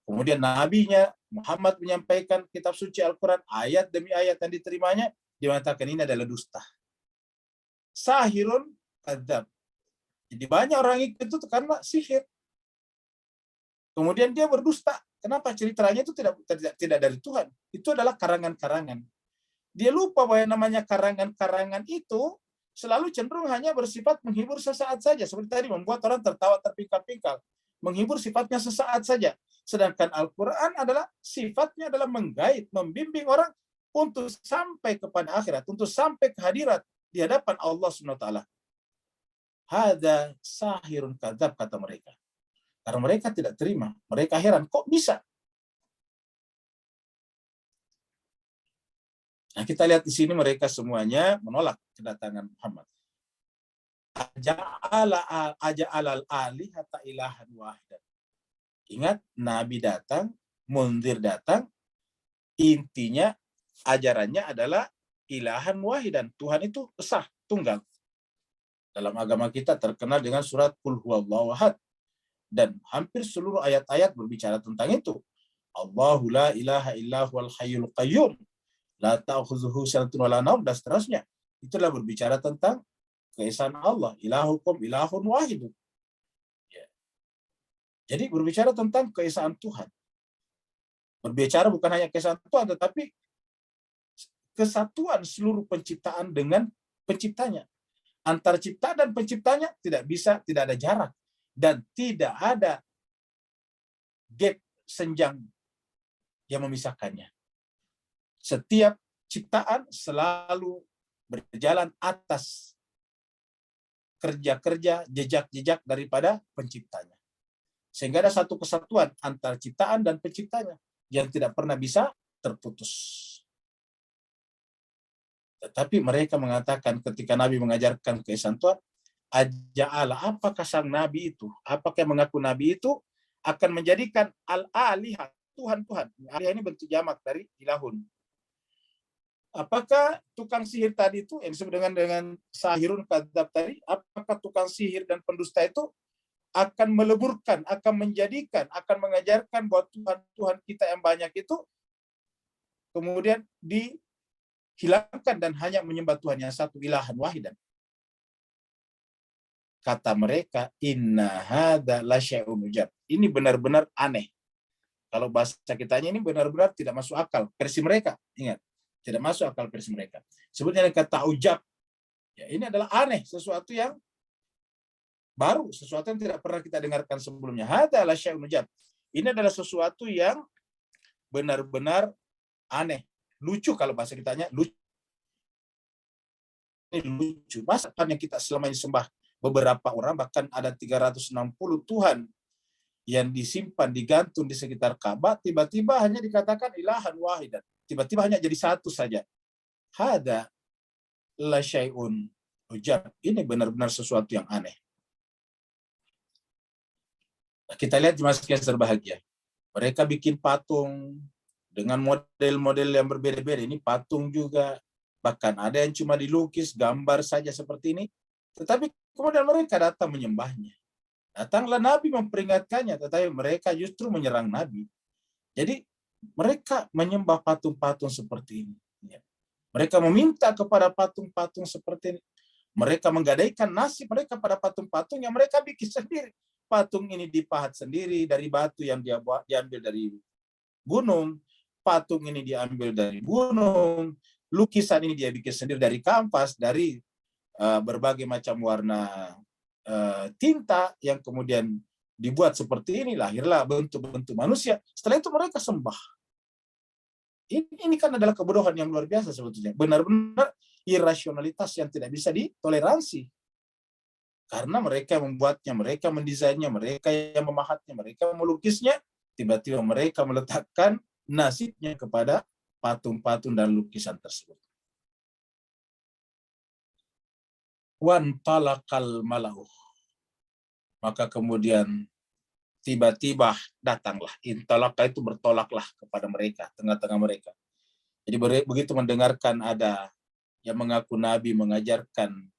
Kemudian nabinya Muhammad menyampaikan kitab suci Al-Quran, ayat demi ayat yang diterimanya, dia mengatakan ini adalah dusta. Sahirun kadzab. Jadi banyak orang ikut itu karena sihir. Kemudian dia berdusta. Kenapa? Ceritanya itu tidak dari Tuhan. Itu adalah karangan-karangan. Dia lupa bahwa yang namanya karangan-karangan itu selalu cenderung hanya bersifat menghibur sesaat saja. Seperti tadi, membuat orang tertawa terpingkal-pingkal. Menghibur sifatnya sesaat saja. Sedangkan Al-Quran adalah sifatnya adalah menggait, membimbing orang untuk sampai kepada akhirat, untuk sampai kehadirat di hadapan Allah SWT. Hada sahirun kadzab, kata mereka. Karena mereka tidak terima. Mereka heran, kok bisa? Nah, kita lihat di sini mereka semuanya menolak kedatangan Muhammad. Aja'alal alihata ilahan wahidan. Ingat, Nabi datang, munzir datang, intinya ajarannya adalah ilahan wahidan. Tuhan itu esa, tunggal. Dalam agama kita terkenal dengan surat Qul huwallahu ahad. Dan hampir seluruh ayat-ayat berbicara tentang itu. Allahu la ilaha illa huwal hayyul qayyum. La ta'khuzuhu sinatun wa la naum, dan seterusnya. Itulah berbicara tentang keesaan Allah. Ilahukum ilahun wahidun. Ya. Jadi berbicara tentang keesaan Tuhan. Berbicara bukan hanya keesaan Tuhan, tetapi kesatuan seluruh penciptaan dengan penciptanya. Antara cipta dan penciptanya tidak ada jarak. Dan tidak ada gap senjang yang memisahkannya. Setiap ciptaan selalu berjalan atas kerja-kerja, jejak-jejak daripada penciptanya. Sehingga ada satu kesatuan antara ciptaan dan penciptanya yang tidak pernah bisa terputus. Tetapi mereka mengatakan ketika Nabi mengajarkan keesaan Tuhan, aja'ala, apakah sang Nabi itu, apakah yang mengaku Nabi itu akan menjadikan al-alihah, Tuhan-Tuhan. Alihah ini bentuk jamak dari ilahun. Apakah tukang sihir tadi itu yang disebut dengan sahirun kadzab tadi, apakah tukang sihir dan pendusta itu akan meleburkan, akan menjadikan, akan mengajarkan bahwa Tuhan kita yang banyak itu kemudian dihilangkan dan hanya menyembah Tuhan yang satu, ilahan wahidan. Kata mereka, inna hadza la syai'un ujab. Ini benar-benar aneh. Kalau bahasa kitanya ini benar-benar tidak masuk akal. Versi mereka, ingat, tidak masuk akal versi mereka. Sebutnya kata ujab. Ya, ini adalah aneh, sesuatu yang baru, sesuatu yang tidak pernah kita dengarkan sebelumnya. Hadza la syai'un ujab. Ini adalah sesuatu yang benar-benar aneh, lucu kalau bahasa kitanya, lucu. Ini lucu. Masa yang kita selama ini sembah beberapa orang, bahkan ada 360 Tuhan yang disimpan, digantung di sekitar Ka'bah, tiba-tiba hanya dikatakan ilahan wahidan. Tiba-tiba hanya jadi satu saja. Hadza la syai'un ujab. Ini benar-benar sesuatu yang aneh. Kita lihat di Masjid Berbahagia. Mereka bikin patung dengan model-model yang berbeda-beda. Ini patung juga. Bahkan ada yang cuma dilukis, gambar saja seperti ini. Tetapi kemudian mereka datang menyembahnya. Datanglah Nabi memperingatkannya, tetapi mereka justru menyerang Nabi. Jadi mereka menyembah patung-patung seperti ini. Mereka meminta kepada patung-patung seperti ini. Mereka menggadaikan nasib mereka pada patung-patung yang mereka bikin sendiri. Patung ini dipahat sendiri dari batu yang diambil dari gunung. Patung ini diambil dari gunung. Lukisan ini dia bikin sendiri dari kanvas, dari berbagai macam warna tinta yang kemudian dibuat seperti ini, lahirlah bentuk-bentuk manusia. Setelah itu mereka sembah. Ini kan adalah kebodohan yang luar biasa sebetulnya. Benar-benar irasionalitas yang tidak bisa ditoleransi. Karena mereka membuatnya, mereka mendesainnya, mereka yang memahatnya, mereka melukisnya, tiba-tiba mereka meletakkan nasibnya kepada patung-patung dan lukisan tersebut. Wan talakal malau. Maka kemudian tiba-tiba datanglah. Intalaka itu bertolaklah kepada mereka, tengah-tengah mereka. Jadi begitu mendengarkan ada yang mengaku Nabi mengajarkan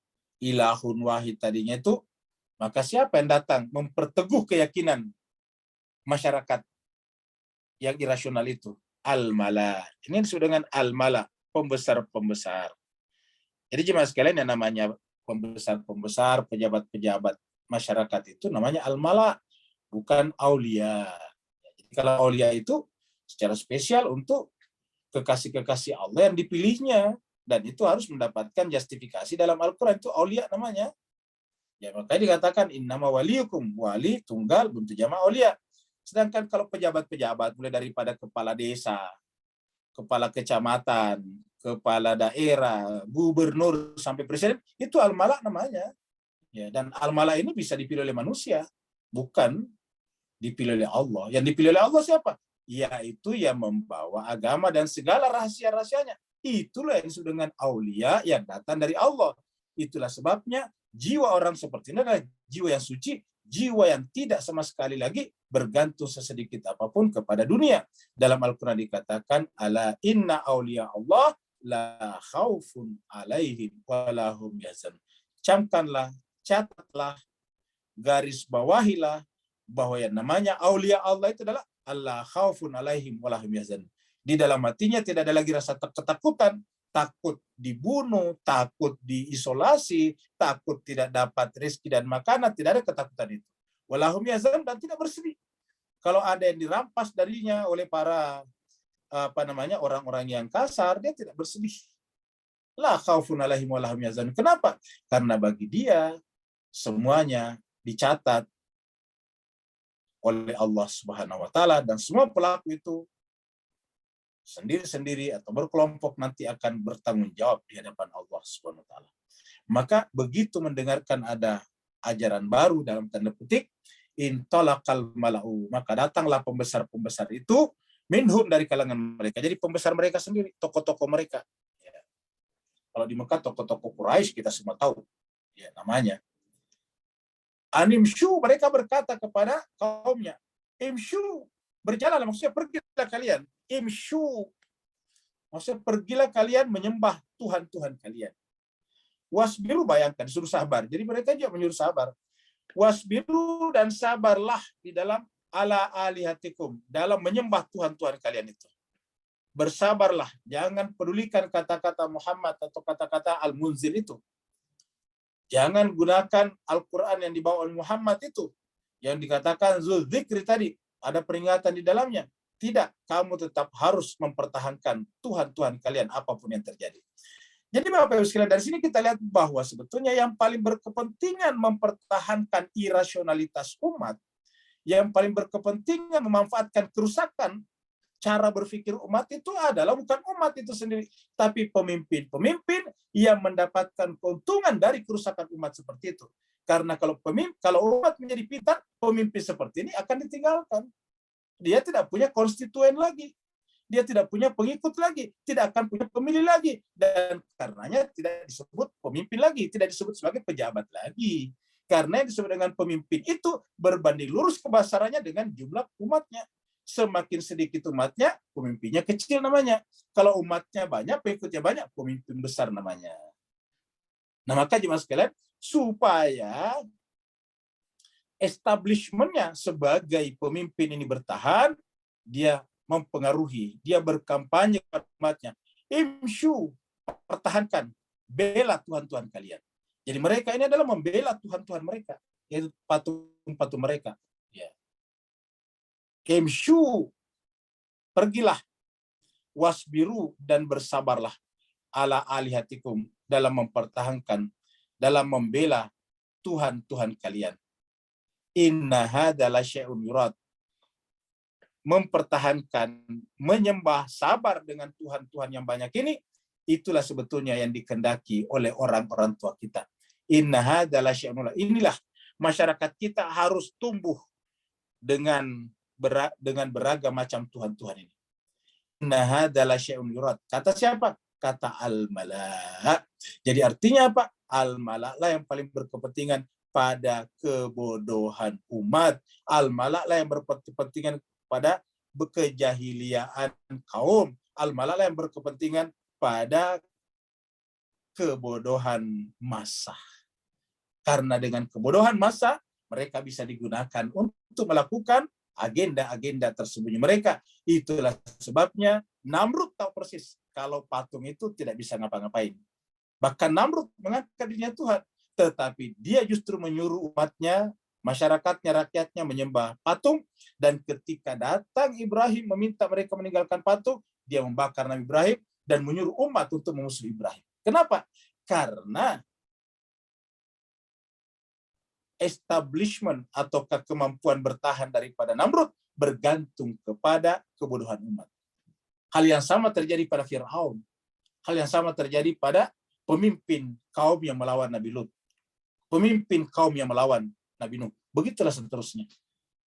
ilahun wahid tadinya itu, maka siapa yang datang memperteguh keyakinan masyarakat yang irasional itu? Al-mala. Ini disebut dengan al-mala, pembesar-pembesar. Jadi jemaah sekalian, yang namanya pembesar-pembesar, pejabat-pejabat masyarakat itu namanya al-mala, bukan aulia. Jadi kalau aulia itu secara spesial untuk kekasih-kekasih Allah yang dipilihnya, dan itu harus mendapatkan justifikasi dalam Al-Quran, itu aulia namanya. Ya, makanya dikatakan innama waliyukum, wali tunggal bentuk jama' aulia. Sedangkan kalau pejabat-pejabat mulai daripada kepala desa, kepala kecamatan, kepala daerah, gubernur sampai presiden, itu al-mala namanya. Ya, dan al-mala ini bisa dipilih oleh manusia, bukan dipilih oleh Allah. Yang dipilih oleh Allah siapa? Yaitu yang membawa agama dan segala rahasia-rahasianya. Itulah yang disebut dengan aulia yang datang dari Allah. Itulah sebabnya jiwa orang seperti ini adalah jiwa yang suci, jiwa yang tidak sama sekali lagi bergantung sesedikit apapun kepada dunia. Dalam Al-Quran dikatakan, ala inna aulia Allah la khaufun alaihim walahum yahzanun. Camkanlah, catatlah, garis bawahilah bahwa yang namanya aulia Allah itu adalah Allah khaufun alaihim walahum yahzanun. Di dalam hatinya tidak ada lagi rasa ketakutan, takut dibunuh, takut diisolasi, takut tidak dapat rezeki dan makanan, tidak ada ketakutan itu. Walahum yahzanun, dan tidak bersedih. Kalau ada yang dirampas darinya oleh para orang-orang yang kasar, dia tidak bersedih. La khaufun alaihim wa lahum yahzanun. Kenapa? Karena bagi dia semuanya dicatat oleh Allah Subhanahu wa taala, dan semua pelaku itu sendiri-sendiri atau berkelompok nanti akan bertanggung jawab di hadapan Allah Subhanahu wa taala. Maka begitu mendengarkan ada ajaran baru dalam tanda petik, intalaqal mala'u, maka datanglah pembesar-pembesar itu minhum, dari kalangan mereka. Jadi pembesar mereka sendiri, tokoh-tokoh mereka. Ya. Kalau di Mekah tokoh-tokoh Quraisy kita semua tahu ya namanya. Animshu, mereka berkata kepada kaumnya, imshu, berjalan, maksudnya pergilah kalian. Imshu, maksudnya pergilah kalian menyembah Tuhan-Tuhan kalian. Wasbiru, bayangkan, suruh sabar. Jadi mereka juga menyuruh sabar. Wasbiru, dan sabarlah di dalam ala alihatikum, dalam menyembah Tuhan-Tuhan kalian itu. Bersabarlah, jangan pedulikan kata-kata Muhammad atau kata-kata Al-Munzil itu. Jangan gunakan Al-Quran yang dibawa oleh Muhammad itu, yang dikatakan Zul Dzikri tadi, ada peringatan di dalamnya. Tidak, kamu tetap harus mempertahankan Tuhan-Tuhan kalian apapun yang terjadi. Jadi Bapak Ibu sekalian, dari sini kita lihat bahwa sebetulnya yang paling berkepentingan mempertahankan irasionalitas umat, yang paling berkepentingan memanfaatkan kerusakan cara berpikir umat itu adalah bukan umat itu sendiri, tapi pemimpin-pemimpin yang mendapatkan keuntungan dari kerusakan umat seperti itu. Karena kalau umat menjadi pintar, pemimpin seperti ini akan ditinggalkan. Dia tidak punya konstituen lagi. Dia tidak punya pengikut lagi, tidak akan punya pemilih lagi, dan karenanya tidak disebut pemimpin lagi, tidak disebut sebagai pejabat lagi. Karena yang disebut dengan pemimpin itu berbanding lurus kebesarannya dengan jumlah umatnya. Semakin sedikit umatnya, pemimpinnya kecil namanya. Kalau umatnya banyak, pengikutnya banyak, pemimpin besar namanya. Nah, maka jemaah sekalian, supaya establishment-nya sebagai pemimpin ini bertahan, dia mempengaruhi, dia berkampanye kepada umatnya. Imshu, pertahankan, bela Tuhan-Tuhan kalian. Jadi mereka ini adalah membela Tuhan-Tuhan mereka, yaitu patung-patung mereka. Ya. Imshu, pergilah, wasbiru, dan bersabarlah, ala alihatikum, dalam mempertahankan, dalam membela Tuhan-Tuhan kalian. Inna hadza la syai'un yurad. Mempertahankan, menyembah, sabar dengan Tuhan-Tuhan yang banyak ini, itulah sebetulnya yang dikehendaki oleh orang-orang tua kita. Inna hadza la syai'un. Inilah masyarakat kita harus tumbuh dengan beragam macam Tuhan-Tuhan ini. Inna hadza la syai'un yurad. Kata siapa? Kata al-mala'. Jadi artinya apa? Al-mala' lah yang paling berkepentingan pada kebodohan umat. Al-mala' lah yang berkepentingan pada kejahiliaan kaum. Al-mala' lah yang berkepentingan pada kebodohan massa. Karena dengan kebodohan massa, mereka bisa digunakan untuk melakukan agenda-agenda tersembunyi mereka. Itulah sebabnya Namrud tahu persis kalau patung itu tidak bisa ngapa-ngapain. Bahkan Namrud mengangkat dirinya Tuhan, tetapi dia justru menyuruh umatnya, masyarakatnya, rakyatnya menyembah patung, dan ketika datang Ibrahim meminta mereka meninggalkan patung, dia membakar Nabi Ibrahim dan menyuruh umat untuk memusuhi Ibrahim. Kenapa? Karena establishment atau kemampuan bertahan daripada Namrud bergantung kepada kebodohan umat. Hal yang sama terjadi pada Fir'aun. Hal yang sama terjadi pada pemimpin kaum yang melawan Nabi Lut. Pemimpin kaum yang melawan Nabi Nuh. Begitulah seterusnya.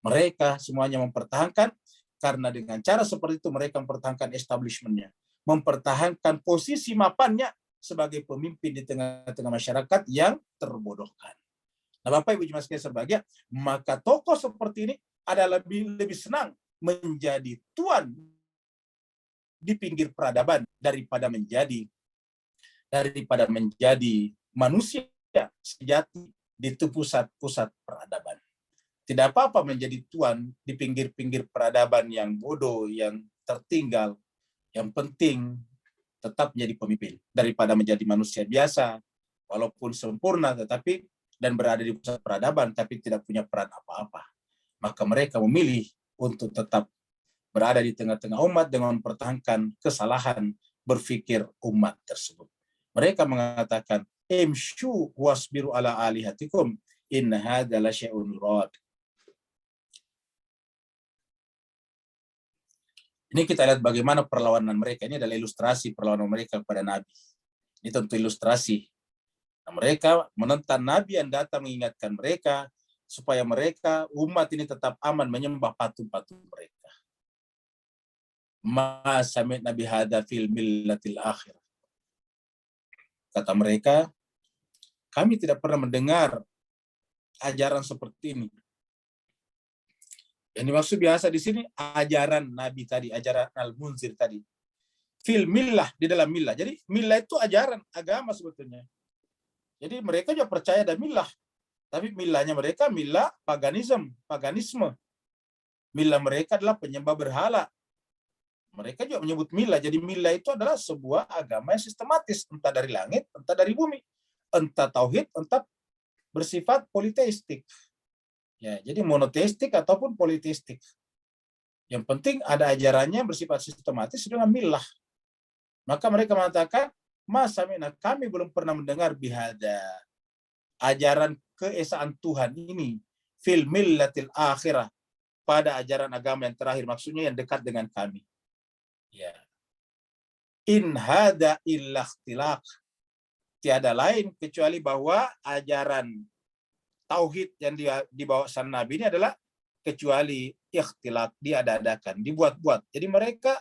Mereka semuanya mempertahankan, karena dengan cara seperti itu mereka mempertahankan establishment-nya. Mempertahankan posisi mapannya sebagai pemimpin di tengah-tengah masyarakat yang terbodohkan. Nah, Bapak Ibu jemaat sekalian berbahagia, maka tokoh seperti ini adalah lebih senang menjadi tuan di pinggir peradaban daripada menjadi manusia sejati di pusat-pusat peradaban. Tidak apa-apa menjadi tuan di pinggir-pinggir peradaban yang bodoh, yang tertinggal. Yang penting tetap menjadi pemimpin daripada menjadi manusia biasa, walaupun sempurna tetapi dan berada di pusat peradaban tapi tidak punya peran apa-apa. Maka mereka memilih untuk tetap berada di tengah-tengah umat dengan mempertahankan kesalahan berpikir umat tersebut. Mereka mengatakan, imshu wasbiru ala alihatikum in hadza la syai'un rad. Ini kita lihat bagaimana perlawanan mereka. Ini adalah ilustrasi perlawanan mereka kepada Nabi. Ini tentu ilustrasi. Nah, mereka menentang Nabi yang datang mengingatkan mereka supaya mereka, umat ini tetap aman menyembah patung-patung mereka. Ma sami'na bihadza fil millatil akhir. Kata mereka, kami tidak pernah mendengar ajaran seperti ini. Yang dimaksud biasa di sini ajaran Nabi tadi, ajaran Al-Munzir tadi. Fil millah, di dalam millah. Jadi millah itu ajaran agama sebetulnya. Jadi mereka juga percaya ada millah. Tapi millahnya mereka millah paganisme. Millah mereka adalah penyembah berhala. Mereka juga menyebut millah. Jadi millah itu adalah sebuah agama yang sistematis. Entah dari langit, entah dari bumi. Entah tauhid, entah bersifat politeistik. Ya, jadi monoteistik ataupun politeistik. Yang penting ada ajarannya bersifat sistematis dengan millah. Maka mereka mengatakan, Masamina, kami belum pernah mendengar bihada. Ajaran keesaan Tuhan ini. Fil millatil akhirah. Pada ajaran agama yang terakhir. Maksudnya yang dekat dengan kami. Ya. In hada illa ikhtilaq. Tiada lain kecuali bahwa ajaran tauhid yang dibawa sang Nabi ini adalah kecuali ikhtilaf, diada-adakan, dibuat-buat. Jadi mereka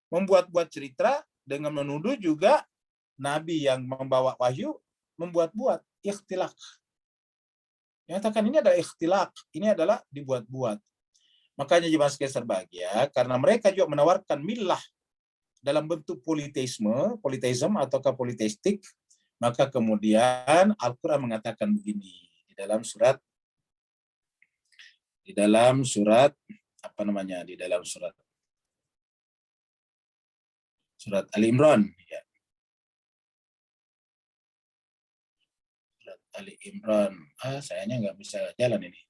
membuat-buat cerita dengan menuduh juga Nabi yang membawa wahyu membuat-buat ikhtilaf. Nyatakan ini adalah ikhtilaf, ini adalah dibuat-buat. Makanya jemaah sekalian berbahagia, karena mereka juga menawarkan millah dalam bentuk politeisme ataukah politeistik, maka kemudian Al-Quran mengatakan begini. Di dalam surat Ali Imran, ya. Surat Ali Imran. Sayangnya nggak bisa jalan ini.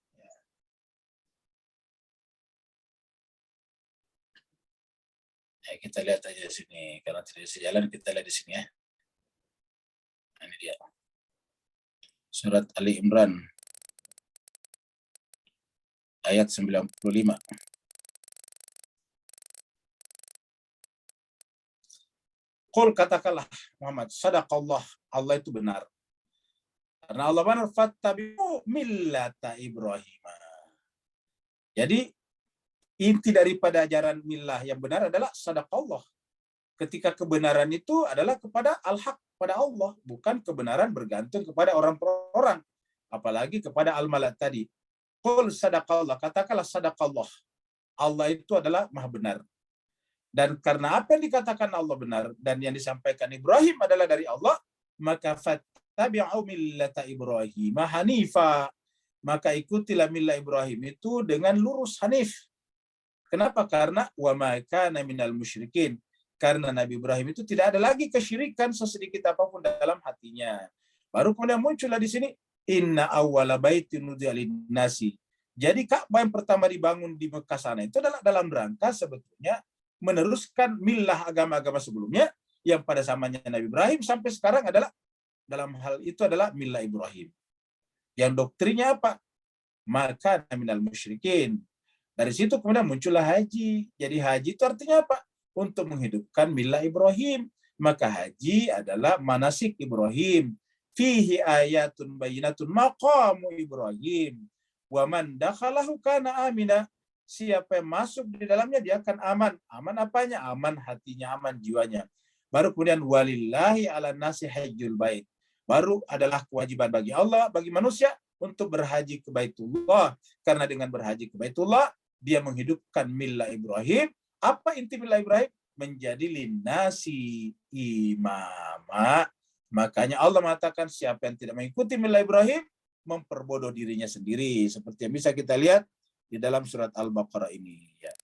Ya, kita lihat aja di sini. Karena tidak bisa jalan, kita lihat di sini ya. Ini dia. Surat Ali Imran ayat 95. Qul, katakanlah Muhammad, sadaqallah, Allah itu benar. Karena Allah benar, fattabi'u millata Ibrahim. Jadi inti daripada ajaran millah yang benar adalah sadaqallah. Ketika kebenaran itu adalah kepada al-haq, pada Allah, bukan kebenaran bergantung kepada orang per orang, apalagi kepada al-malat tadi. Qul sadaqallah, katakanlah sadaqallah. Allah itu adalah maha benar. Dan karena apa yang dikatakan Allah benar dan yang disampaikan Ibrahim adalah dari Allah, maka fattabi'u millata Ibrahim hanifa. Maka ikutilah millah Ibrahim itu dengan lurus, hanif. Kenapa? Karena wa ma kana minal musyrikin. Karena Nabi Ibrahim itu tidak ada lagi kesyirikan sesedikit apapun dalam hatinya. Baru kemudian muncullah di sini, inna awwala baitin nudi'a lin-nasi. Jadi Ka'bah yang pertama dibangun di Mekah sana itu adalah dalam rangka sebetulnya meneruskan millah agama-agama sebelumnya yang pada zamannya Nabi Ibrahim sampai sekarang adalah dalam hal itu adalah millah Ibrahim. Yang doktrinnya apa? Maka minal musyrikin. Dari situ kemudian muncullah haji. Jadi haji itu artinya apa? Untuk menghidupkan millah Ibrahim. Maka haji adalah manasik Ibrahim. Fihi ayatun bayinatun maqamu Ibrahim. Wa man dakhalahu kana amina. Siapa yang masuk di dalamnya dia akan aman. Aman apanya? Aman hatinya, aman jiwanya. Baru kemudian walillahi ala nasi hajjul bait. Baru adalah kewajiban bagi Allah, bagi manusia untuk berhaji ke Baitullah. Karena dengan berhaji ke Baitullah, dia menghidupkan millah Ibrahim. Apa inti millah Ibrahim? Menjadi linnasi imama. Makanya Allah mengatakan siapa yang tidak mengikuti millah Ibrahim, memperbodoh dirinya sendiri. Seperti yang bisa kita lihat di dalam surat Al-Baqarah ini. Ya.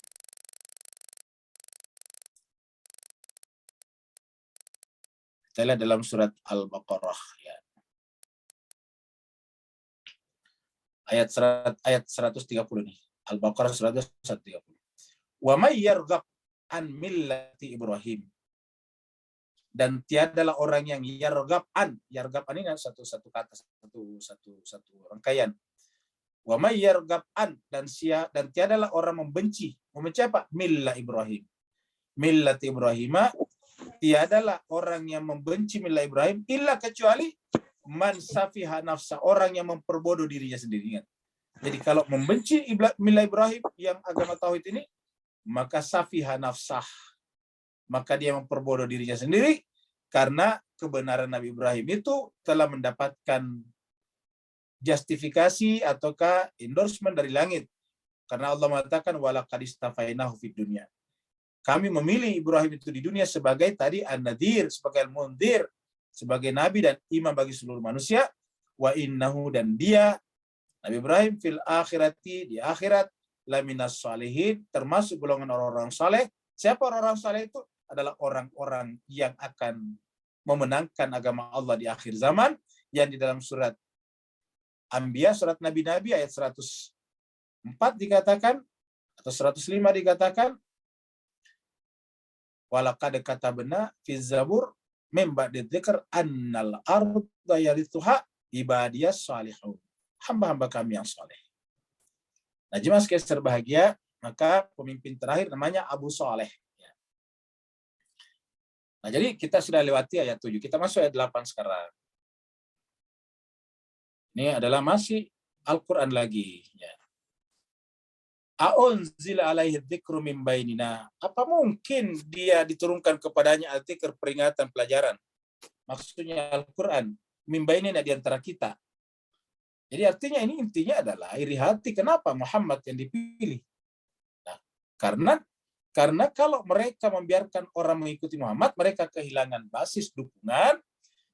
Kita lihat dalam surat Al-Baqarah. Ya. Ayat 130 nih. Al-Baqarah 130. Wa may yarghab an millati Ibrahim. dan tiadalah orang yang yargab an ini satu kata, satu rangkaian. Wa may yargab an, dan tiadalah orang membenci apa? Millah Ibrahim. Millat Ibrahim, tiadalah orang yang membenci millah Ibrahim illa kecuali man safiha nafsa, orang yang memperbodoh dirinya sendiri. Jadi kalau membenci millah Ibrahim yang agama tauhid ini, maka safiha nafsah, maka dia memperbodoh dirinya sendiri, karena kebenaran Nabi Ibrahim itu telah mendapatkan justifikasi ataukah endorsement dari langit. Karena Allah mengatakan walaqad istafainahu fid dunya. Kami memilih Ibrahim itu di dunia sebagai tadi an-nadhir, sebagai al-mundhir, sebagai nabi dan imam bagi seluruh manusia. Wa innahu, dan dia Nabi Ibrahim fil akhirati, di akhirat, laminas salihin, termasuk golongan orang-orang saleh. Siapa orang-orang saleh itu? Adalah orang-orang yang akan memenangkan agama Allah di akhir zaman, yang di dalam surat Anbiya, surat Nabi-Nabi ayat 104 dikatakan, atau 105 dikatakan, walaqad katabna fi zabur mim ba'di dzikr annal arda yarithuha ibadiyas salihun. Hamba-hamba kami yang saleh. Nah, jemaah sekalian berbahagia, maka pemimpin terakhir namanya Abu Saleh. Nah, jadi kita sudah lewati ayat 7. Kita masuk ayat 8 sekarang. Ini adalah masih Al-Quran lagi. Ya. A'unzila alaihi dzikru min bainina. Apa mungkin dia diturunkan kepadanya al-dzikr, peringatan, pelajaran? Maksudnya Al-Quran. Min bainina, di antara kita. Jadi artinya ini intinya adalah iri hati. Kenapa Muhammad yang dipilih? Nah, karena kalau mereka membiarkan orang mengikuti Muhammad, mereka kehilangan basis dukungan,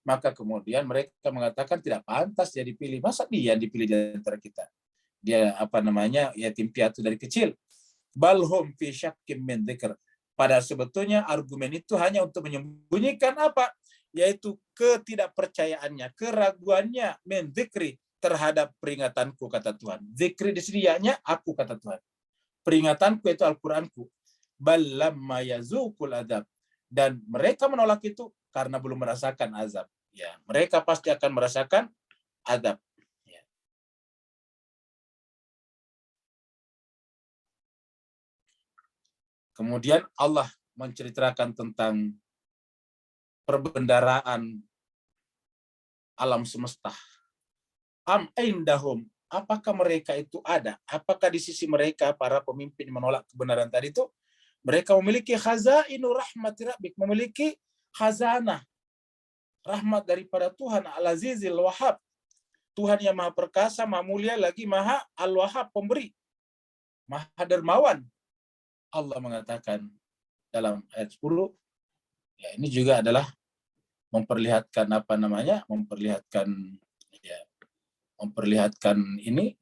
maka kemudian mereka mengatakan tidak pantas dia dipilih. Masa dia yang dipilih di antara kita? Dia yatim piatu dari kecil. Balhum fi syakkim min dzikr. Padahal sebetulnya argumen itu hanya untuk menyembunyikan apa? Yaitu ketidakpercayaannya, keraguannya min dzikri, terhadap peringatanku, kata Tuhan. Dzikri di sini yaknya aku, kata Tuhan. Peringatanku itu Al-Quranku. Bal lamma yazuqul adab. Dan mereka menolak itu karena belum merasakan azab. Ya, mereka pasti akan merasakan azab. Ya. Kemudian Allah menceritakan tentang perbendaraan alam semesta. Am indahum, apakah mereka itu ada? Apakah di sisi mereka para pemimpin menolak kebenaran tadi itu mereka memiliki khazainu rahmati rabbik, memiliki khazanah rahmat daripada Tuhan Al-Azizil Wahhab, Tuhan yang Maha Perkasa, Maha Mulia, lagi Maha Al-Wahhab, pemberi, Maha Dermawan. Allah mengatakan dalam ayat 10, ya ini juga adalah memperlihatkan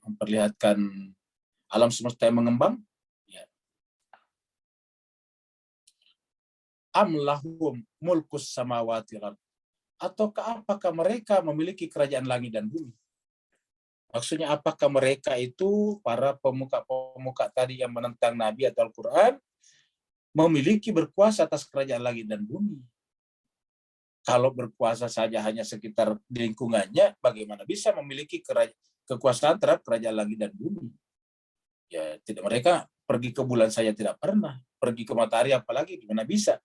memperlihatkan alam semesta yang mengembang. Ya. Am lahum mulkus samawati wal ardh. Ataukah apakah mereka memiliki kerajaan langit dan bumi? Maksudnya apakah mereka itu para pemuka-pemuka tadi yang menentang Nabi atau Al-Quran memiliki berkuasa atas kerajaan langit dan bumi? Kalau berkuasa saja hanya sekitar di lingkungannya, bagaimana bisa memiliki kekuasaan terhadap kerajaan langit dan bumi? Ya, tidak, mereka pergi ke bulan saja tidak pernah, pergi ke matahari apalagi, gimana bisa?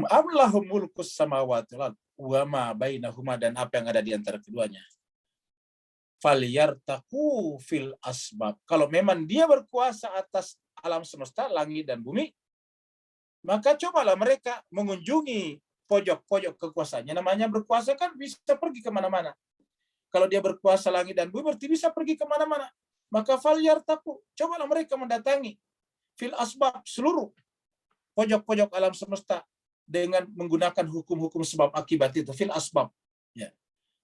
Amlahum mulkus samawati wal ardh wa ma bainahuma, dan apa yang ada di antara keduanya. Falyartaqu fil asbab. Kalau memang dia berkuasa atas alam semesta, langit dan bumi, maka cobalah mereka mengunjungi pojok-pojok kekuasaannya. Namanya berkuasa kan bisa pergi kemana-mana. Kalau dia berkuasa langit dan bumi berarti bisa pergi kemana-mana. Maka falyartaqu, cobalah mereka mendatangi fil asbab, seluruh pojok-pojok alam semesta dengan menggunakan hukum-hukum sebab akibat itu, fil asbab. Ya.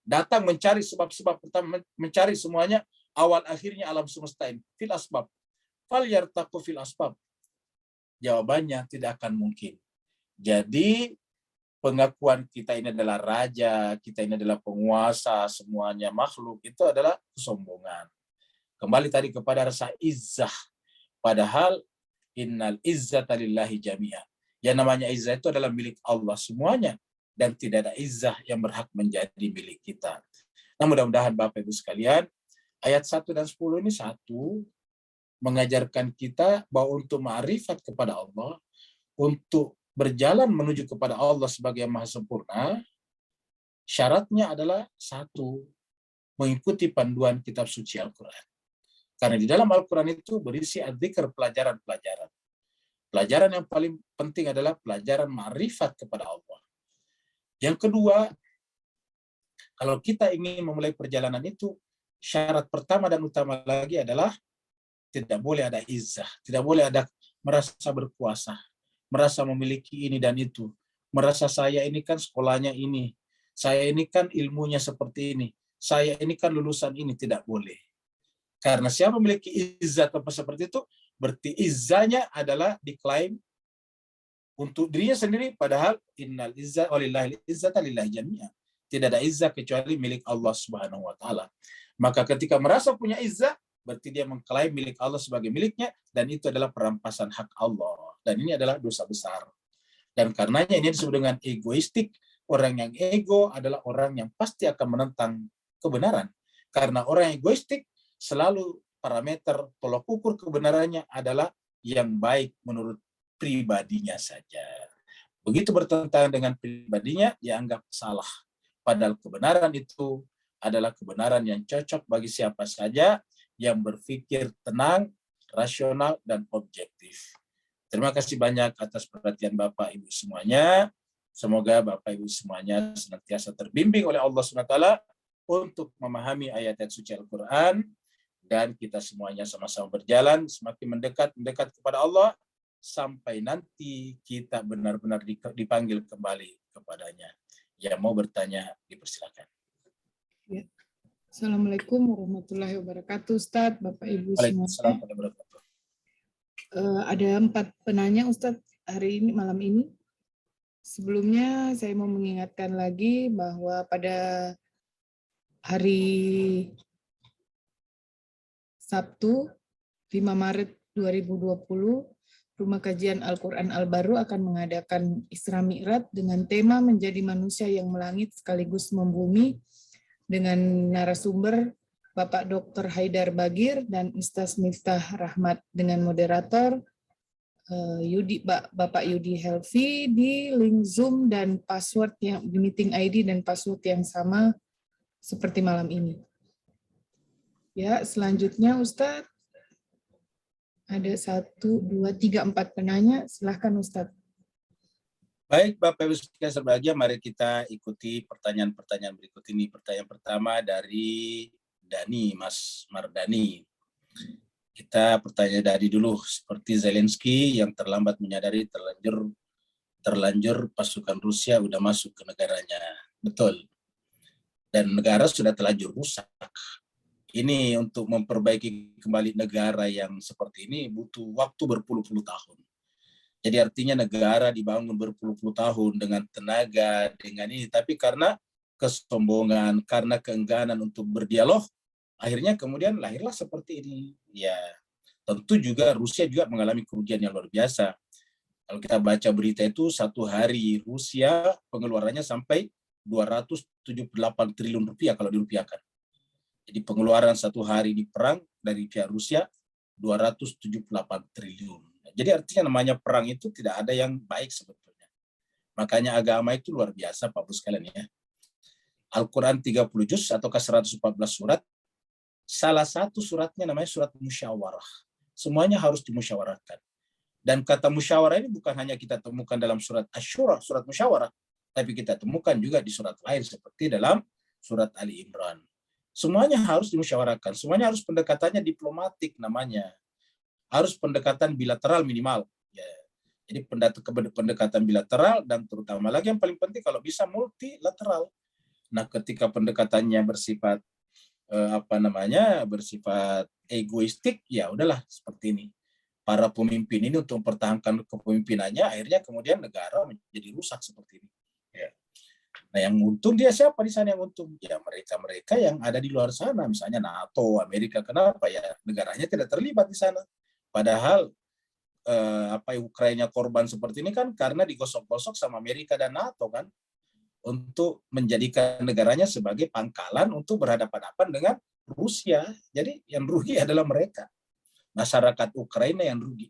Datang mencari sebab-sebab, pertama mencari semuanya awal akhirnya alam semesta ini, fil asbab. Falyartaqu fil asbab. Jawabannya tidak akan mungkin. Jadi pengakuan kita ini adalah raja, kita ini adalah penguasa, semuanya makhluk, itu adalah kesombongan. Kembali tadi kepada rasa izzah. Padahal innal izzata lillahi jami'a. Yang namanya izzah itu adalah milik Allah semuanya, dan tidak ada izzah yang berhak menjadi milik kita. Nah, mudah-mudahan Bapak Ibu sekalian, ayat 1 dan 10 ini satu mengajarkan kita bahwa untuk ma'rifat kepada Allah, untuk berjalan menuju kepada Allah sebagai yang maha sempurna, syaratnya adalah satu, mengikuti panduan kitab suci Al-Quran. Karena di dalam Al-Quran itu berisi adzikr, pelajaran-pelajaran. Pelajaran yang paling penting adalah pelajaran ma'rifat kepada Allah. Yang kedua, kalau kita ingin memulai perjalanan itu, syarat pertama dan utama lagi adalah tidak boleh ada izzah, tidak boleh ada merasa berkuasa, merasa memiliki ini dan itu, merasa saya ini kan sekolahnya ini, saya ini kan ilmunya seperti ini, saya ini kan lulusan ini, tidak boleh. Karena siapa memiliki izzah atau seperti itu, berarti izzahnya adalah diklaim untuk dirinya sendiri, padahal innal izzah walillahi izzata lillahi jami'an. Tidak ada izzah kecuali milik Allah Subhanahu wa taala. Maka ketika merasa punya izzah, berarti dia mengklaim milik Allah sebagai miliknya, dan itu adalah perampasan hak Allah. Dan ini adalah dosa besar. Dan karenanya ini disebut dengan egoistik. Orang yang ego adalah orang yang pasti akan menentang kebenaran. Karena orang yang egoistik selalu parameter tolok ukur kebenarannya adalah yang baik menurut pribadinya saja. Begitu bertentangan dengan pribadinya, dianggap salah. Padahal kebenaran itu adalah kebenaran yang cocok bagi siapa saja yang berpikir tenang, rasional, dan objektif. Terima kasih banyak atas perhatian Bapak Ibu semuanya. Semoga Bapak Ibu semuanya senantiasa terbimbing oleh Allah SWT untuk memahami ayat-ayat suci Al-Quran, dan kita semuanya sama-sama berjalan semakin mendekat kepada Allah sampai nanti kita benar-benar dipanggil kembali kepadanya. Yang mau bertanya dipersilakan. Ya. Assalamualaikum warahmatullahi wabarakatuh, Ustadz, Bapak Ibu Waalaikumsalam semuanya. warahmatullahi wabarakatuh. Ada 4 penanya, Ustadz, hari ini, malam ini. Sebelumnya saya mau mengingatkan lagi bahwa pada hari Sabtu 5 Maret 2020, Rumah Kajian Al-Quran Al-Baru akan mengadakan Isra Mi'raj dengan tema Menjadi Manusia yang Melangit Sekaligus Membumi, dengan narasumber Bapak Dr. Haidar Bagir dan Ustaz Miftah Rahmat, dengan moderator Bapak Yudi Helvi di link Zoom dan password yang di meeting ID dan password yang sama seperti malam ini. Ya, selanjutnya Ustadz, ada 1, 2, 3, 4 penanya. Silahkan Ustadz. Baik, Bapak Ibu sekalian berbahagia, mari kita ikuti pertanyaan-pertanyaan berikut ini. Pertanyaan pertama dari Dani, Mas Mardani. Kita pertanyaan dari dulu, seperti Zelensky yang terlambat menyadari terlanjur pasukan Rusia udah masuk ke negaranya. Betul. Dan negara sudah terlanjur rusak. Ini untuk memperbaiki kembali negara yang seperti ini butuh waktu berpuluh-puluh tahun. Jadi artinya negara dibangun berpuluh-puluh tahun dengan tenaga, dengan ini. Tapi karena kesombongan, karena keengganan untuk berdialog, akhirnya kemudian lahirlah seperti ini. Ya, tentu juga Rusia juga mengalami kerugian yang luar biasa. Kalau kita baca berita itu, satu hari Rusia pengeluarannya sampai 278 triliun rupiah kalau dirupiahkan. Jadi pengeluaran satu hari di perang dari pihak Rusia 278 triliun. Jadi artinya namanya perang itu tidak ada yang baik sebetulnya. Makanya agama itu luar biasa Pak Bu sekalian ya. Al-Quran 30 juz ataukah 114 surat. Salah satu suratnya namanya surat musyawarah. Semuanya harus dimusyawarahkan. Dan kata musyawarah ini bukan hanya kita temukan dalam surat Asy-Syura, surat musyawarah, tapi kita temukan juga di surat lain seperti dalam surat Ali Imran. Semuanya harus dimusyawarahkan. Semuanya harus pendekatannya diplomatik namanya. Harus pendekatan bilateral minimal. Ya. Jadi pendekatan bilateral dan terutama lagi yang paling penting kalau bisa multilateral. Nah, ketika pendekatannya bersifat bersifat egoistik, ya udahlah seperti ini. Para pemimpin ini untuk mempertahankan kepemimpinannya, akhirnya kemudian negara menjadi rusak seperti ini. Ya. Nah, yang untung dia siapa di sana yang untung? Ya mereka-mereka yang ada di luar sana, misalnya NATO, Amerika. Kenapa? Ya negaranya tidak terlibat di sana. Padahal Ukraina korban seperti ini kan karena digosok-gosok sama Amerika dan NATO kan, untuk menjadikan negaranya sebagai pangkalan untuk berhadapan-hadapan dengan Rusia. Jadi yang rugi adalah mereka, masyarakat Ukraina yang rugi.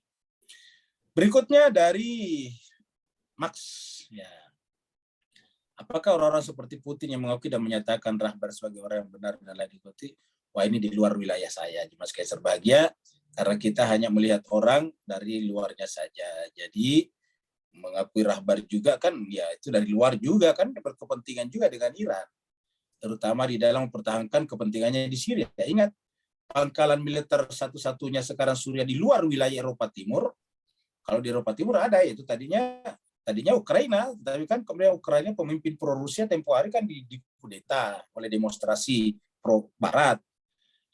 Berikutnya dari Max, ya. Apakah orang-orang seperti Putin yang mengakui dan menyatakan Rahbar sebagai orang yang benar dan lain diikuti? Wah, ini di luar wilayah saya. Mas Kaiser bahagia karena kita hanya melihat orang dari luarnya saja. Jadi mengakui Rahbar juga kan, ya itu dari luar juga kan, berkepentingan juga dengan Iran. Terutama di dalam mempertahankan kepentingannya di Syria. Ya, ingat, pangkalan militer satu-satunya sekarang Suriah di luar wilayah Eropa Timur. Kalau di Eropa Timur ada, yaitu tadinya Ukraina, tapi kan kemudian Ukraina pemimpin pro Rusia tempo hari kan dikudeta oleh demonstrasi pro Barat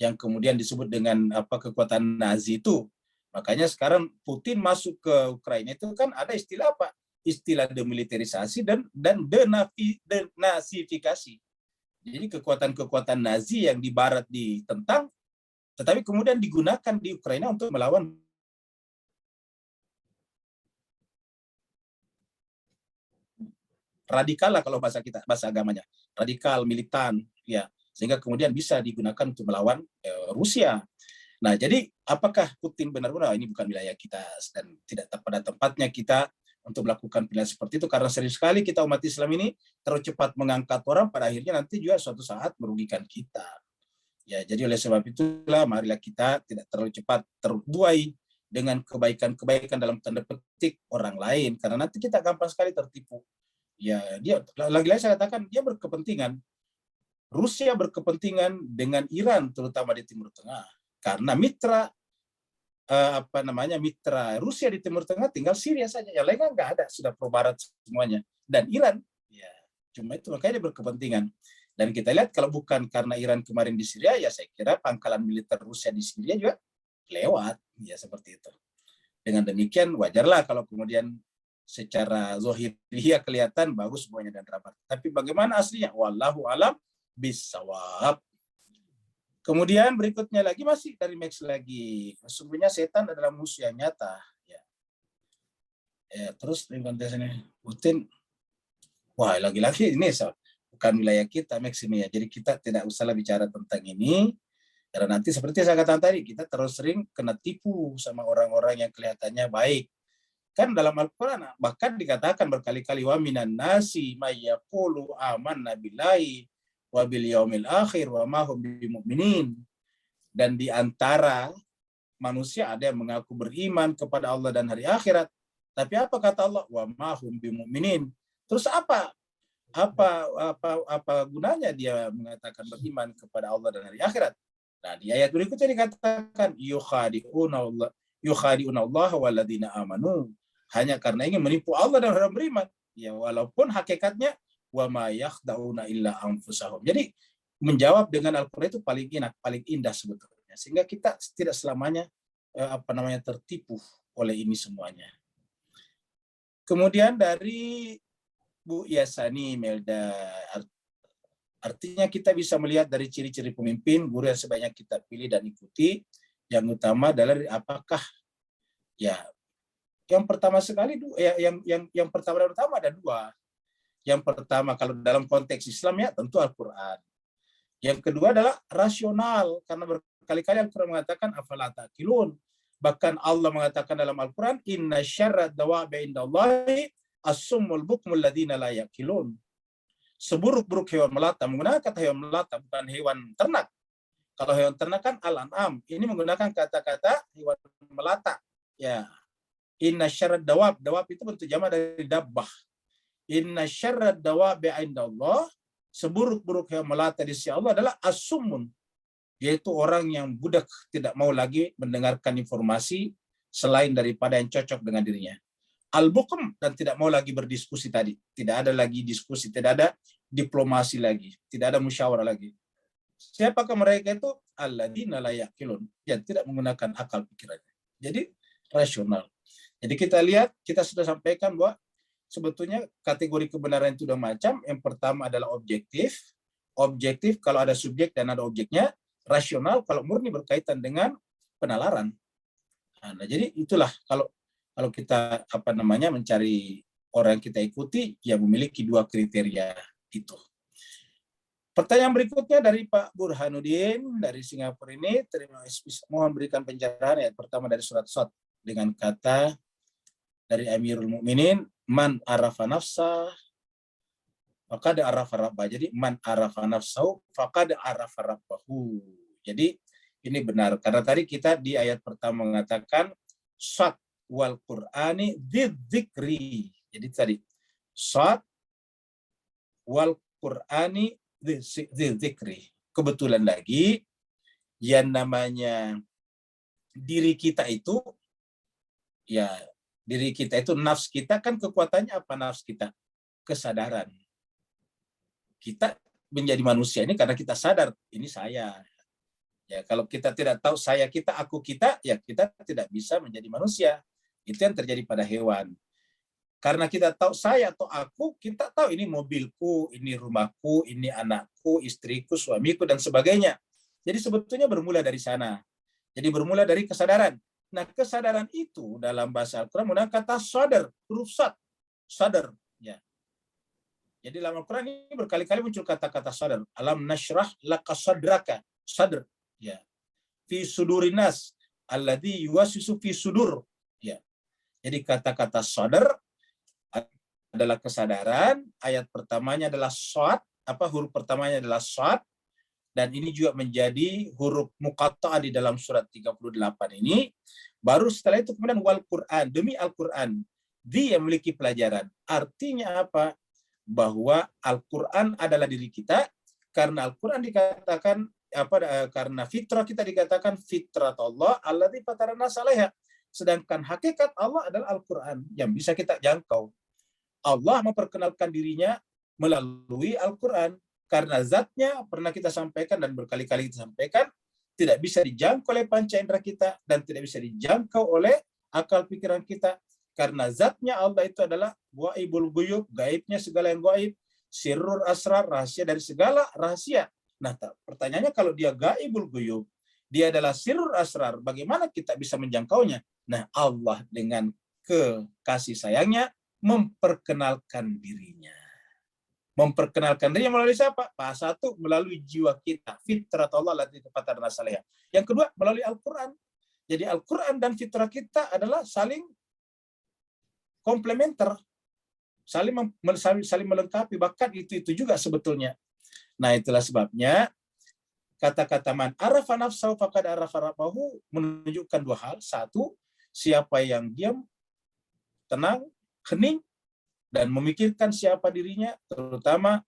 yang kemudian disebut dengan kekuatan Nazi itu. Makanya sekarang Putin masuk ke Ukraina itu kan ada istilah apa? Istilah demilitarisasi dan denasifikasi. Jadi kekuatan-kekuatan Nazi yang di Barat ditentang, tetapi kemudian digunakan di Ukraina untuk melawan radikal lah kalau bahasa kita, bahasa agamanya, radikal, militan, ya, sehingga kemudian bisa digunakan untuk melawan Rusia. Nah, jadi apakah Putin benar-benar ini bukan wilayah kita dan tidak pada tempatnya kita untuk melakukan pilihan seperti itu, karena sering sekali kita umat Islam ini terlalu cepat mengangkat orang, pada akhirnya nanti juga suatu saat merugikan kita. Ya, jadi oleh sebab itulah marilah kita tidak terlalu cepat terbuai dengan kebaikan-kebaikan dalam tanda petik orang lain, karena nanti kita gampang sekali tertipu. Ya, dia lagi-lagi saya katakan dia berkepentingan. Rusia berkepentingan dengan Iran terutama di Timur Tengah karena mitra mitra Rusia di Timur Tengah tinggal Syria saja, yang lain kan nggak ada, sudah pro Barat semuanya, dan Iran ya cuma itu, makanya dia berkepentingan. Dan kita lihat kalau bukan karena Iran kemarin di Syria, ya saya kira pangkalan militer Rusia di Syria juga lewat, ya seperti itu. Dengan demikian wajarlah kalau kemudian secara zahiriyah kelihatan bagus semuanya dan rapat. Tapi bagaimana aslinya? Wallahu alam bisawab. Kemudian berikutnya lagi masih dari Max lagi. Sesungguhnya setan adalah musuh yang nyata. Ya, terus di konteks ini Putin, wah lagi-lagi ini bukan wilayah kita Max ini ya. Jadi kita tidak usahlah bicara tentang ini. Karena nanti seperti saya katakan tadi, kita terus sering kena tipu sama orang-orang yang kelihatannya baik. Kan dalam Al-Quran bahkan dikatakan berkali-kali wa minan nasi may yaqulu amanna billahi wa bil yaumil akhir wa ma hum bimumin. Dan di antara manusia ada yang mengaku beriman kepada Allah dan hari akhirat, tapi apa kata Allah? Wa ma hum bimumin. Terus apa gunanya dia mengatakan beriman kepada Allah dan hari akhirat? Nah, di ayat berikutnya dikatakan yukhadi'una Allah waladina amanu, hanya karena ingin menipu Allah dan orang beriman. Ya, walaupun hakikatnya wa ma yakhda'una illa anfusahum. Jadi menjawab dengan Al-Qur'an itu paling enak, paling indah sebetulnya. Sehingga kita tidak selamanya tertipu oleh ini semuanya. Kemudian dari Bu Yasani Melda, artinya kita bisa melihat dari ciri-ciri pemimpin, guru yang sebanyak kita pilih dan ikuti. Yang utama adalah apakah ya yang pertama sekali yang pertama ada dua. Yang pertama kalau dalam konteks Islam ya tentu Al-Qur'an. Yang kedua adalah rasional, karena berkali-kali Al-Qur'an mengatakan afala taqilun. Bahkan Allah mengatakan dalam Al-Qur'an inna syarrad dawabi indallahi as-summul bukmul ladzina la yaqilun. Seburuk-buruk hewan melata, menggunakan kata hewan melata bukan hewan ternak. Kalau hewan ternak kan al-an'am, ini menggunakan kata-kata hewan melata. Ya. Inna syarrad dawab itu bentuk jamak dari dabbah. Inna syarrad dawabi indallah, seburuk-buruk hewan melata di sisi Allah adalah as-summun, yaitu orang yang budak, tidak mau lagi mendengarkan informasi selain daripada yang cocok dengan dirinya. Al-bukm, dan tidak mau lagi berdiskusi tadi. Tidak ada lagi diskusi, tidak ada diplomasi lagi, tidak ada musyawarah lagi. Siapakah mereka itu? Alladzina la yaqilun, yang tidak menggunakan akal pikirannya. Jadi rasional. Jadi kita lihat, kita sudah sampaikan bahwa sebetulnya kategori kebenaran itu dua macam. Yang pertama adalah objektif. Objektif kalau ada subjek dan ada objeknya. Rasional kalau murni berkaitan dengan penalaran. Nah, jadi itulah kalau kalau kita mencari orang yang kita ikuti yang memiliki dua kriteria itu. Pertanyaan berikutnya dari Pak Burhanuddin dari Singapura ini, terima kasih, mohon berikan pencerahan ayat pertama dari surat Shad dengan kata dari Amirul Mukminin, man arafa nafsa faqad arafa rabbah. Jadi man arafa nafsahu faqad arafa rabbahu. Jadi ini benar karena tadi kita di ayat pertama mengatakan Shad wal Qur'ani dzidzikri. Jadi tadi Shad wal Qur'ani dzikri. Kebetulan lagi yang namanya diri kita itu nafs kita kan kekuatannya apa nafs kita? Kesadaran. Kita menjadi manusia ini karena kita sadar ini saya. Ya, kalau kita tidak tahu saya kita, aku kita, ya kita tidak bisa menjadi manusia. Itu yang terjadi pada hewan. Karena kita tahu saya atau aku, kita tahu ini mobilku, ini rumahku, ini anakku, istriku, suamiku, dan sebagainya. Jadi sebetulnya bermula dari sana. Jadi bermula dari kesadaran. Nah, kesadaran itu dalam bahasa Al-Quran menggunakan kata sadar, huruf sad, sadar. Ya. Jadi dalam Al-Quran ini berkali-kali muncul kata-kata sadar. Alam nashrah laka sadraka, sadar. Ya. Fi sudurinas, alladhi yuwaswisu fi sudur. Ya. Jadi kata-kata sadar adalah kesadaran, ayat pertamanya adalah shad, huruf pertamanya adalah shad, dan ini juga menjadi huruf muqatta'ah di dalam surat 38 ini. Baru setelah itu kemudian wal Qur'an, demi Al-Qur'an, dia memiliki pelajaran. Artinya apa? Bahwa Al-Qur'an adalah diri kita, karena Al-Qur'an dikatakan karena fitrah kita dikatakan fitrat Allah allati fatarana salaiha. Sedangkan hakikat Allah adalah Al-Qur'an yang bisa kita jangkau. Allah memperkenalkan dirinya melalui Al-Quran. Karena zatnya pernah kita sampaikan dan berkali-kali kita sampaikan, tidak bisa dijangkau oleh panca indera kita dan tidak bisa dijangkau oleh akal pikiran kita. Karena zatnya Allah itu adalah ghaibul ghuyub, gaibnya segala yang gaib, sirrul asrar, rahasia dari segala rahasia. Nah, pertanyaannya kalau dia ghaibul ghuyub, dia adalah sirrul asrar, bagaimana kita bisa menjangkaunya? Nah, Allah dengan kekasih sayangnya memperkenalkan dirinya. Memperkenalkan dirinya melalui siapa? Satu, melalui jiwa kita. Fitrat Allah lati fatarna salaiha. Yang kedua, melalui Al-Quran. Jadi Al-Quran dan fitrah kita adalah saling komplementer. Saling melengkapi. Bahkan itu juga sebetulnya. Nah, itulah sebabnya kata-kata man arafa nafsahu faqad arafa rabbahu menunjukkan dua hal. Satu, siapa yang diam, tenang, hening, dan memikirkan siapa dirinya, terutama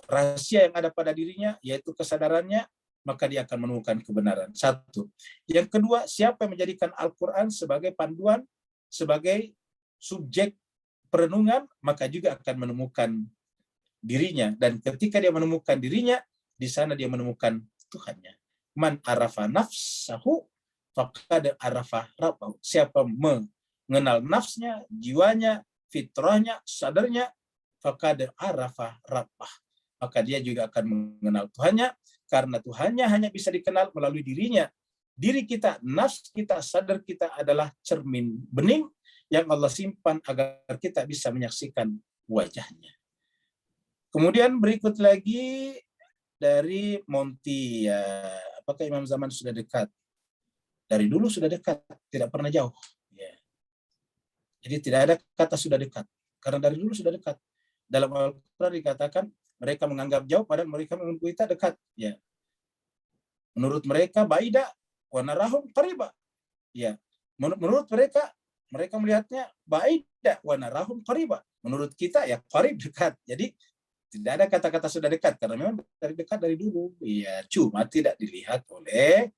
rahasia yang ada pada dirinya, yaitu kesadarannya, maka dia akan menemukan kebenaran. Satu. Yang kedua, siapa yang menjadikan Al-Quran sebagai panduan, sebagai subjek perenungan, maka juga akan menemukan dirinya. Dan ketika dia menemukan dirinya, di sana dia menemukan Tuhannya. Man arafa nafsahu faqad arafa rabbahu. Siapa mengenal nafsnya, jiwanya, fitrahnya, sadarnya, faqad arafa rabbah. Maka dia juga akan mengenal Tuhannya, karena Tuhannya hanya bisa dikenal melalui dirinya. Diri kita, nafs kita, sadar kita adalah cermin bening yang Allah simpan agar kita bisa menyaksikan wajahnya. Kemudian berikut lagi dari Monty, ya, apakah Imam Zaman sudah dekat? Dari dulu sudah dekat, tidak pernah jauh. Ya. Jadi tidak ada kata sudah dekat, karena dari dulu sudah dekat. Dalam Al-Quran dikatakan mereka menganggap jauh, padahal mereka menganggap kita dekat. Ya. Menurut mereka baida wa narahum qariba. Ya. Menurut mereka melihatnya baida wa narahum qariba. Menurut kita ya qarib, dekat. Jadi tidak ada kata-kata sudah dekat, karena memang dari dekat dari dulu. Ya, cuma tidak dilihat oleh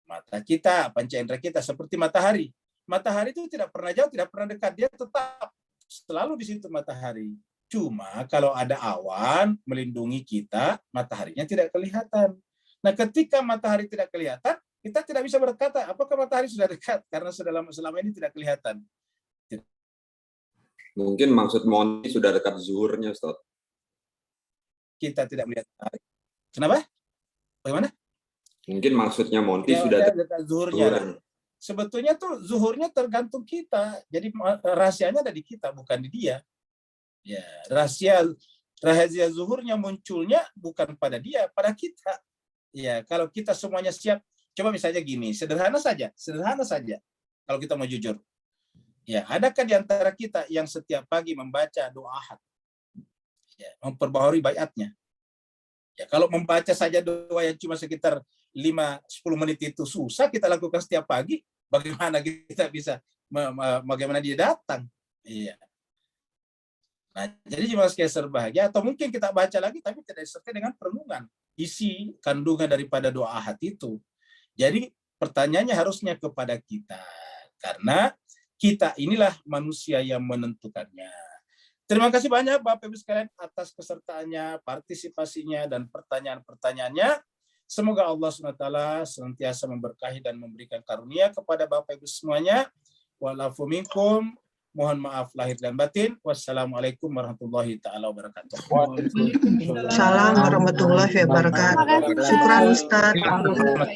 mata kita, panca indera kita, seperti matahari. Matahari itu tidak pernah jauh, tidak pernah dekat, dia tetap selalu di situ matahari. Cuma kalau ada awan melindungi kita, mataharinya tidak kelihatan. Nah, ketika matahari tidak kelihatan, kita tidak bisa berkata apakah matahari sudah dekat, karena selama ini tidak kelihatan. Mungkin maksud Monty sudah dekat zuhurnya, Ustaz. Kita tidak melihat matahari. Kenapa? Bagaimana? Mungkin maksudnya Monty Ya, sudah dekat zuhurnya. sebetulnya tuh zuhurnya tergantung kita. Jadi rahasianya ada di kita, bukan di dia. Ya, rahasia zuhurnya munculnya bukan pada dia, pada kita. Ya, kalau kita semuanya siap, coba misalnya gini, sederhana saja. Kalau kita mau jujur. Ya, adakah di antara kita yang setiap pagi membaca doa ahad? Ya, memperbaharui baiatnya. Ya, kalau membaca saja doa yang cuma sekitar 5-10 menit itu susah kita lakukan setiap pagi, bagaimana kita bisa bagaimana dia datang? Iya. Nah, jadi jemaah sekalian berbahagia, atau mungkin kita baca lagi tapi tidak disertai dengan perenungan isi kandungan daripada doa ahad itu. Jadi pertanyaannya harusnya kepada kita, karena kita inilah manusia yang menentukannya. Terima kasih banyak Bapak Ibu sekalian atas kesertaannya, partisipasinya, dan pertanyaan-pertanyaannya. Semoga Allah SWT senantiasa memberkahi dan memberikan karunia kepada Bapak Ibu semuanya. Wa'alafu minkum. Mohon maaf lahir dan batin. Wassalamualaikum warahmatullahi taala wabarakatuh. Salam warahmatullahi wabarakatuh. Syukran Ustaz.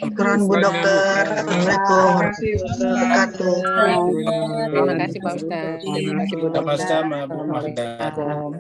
Syukran Bu Dokter. Assalamualaikum warahmatullahi wabarakatuh. Terima kasih Pak Ustaz. Terima kasih Bu Dokter. Sama-sama Bu Mahda.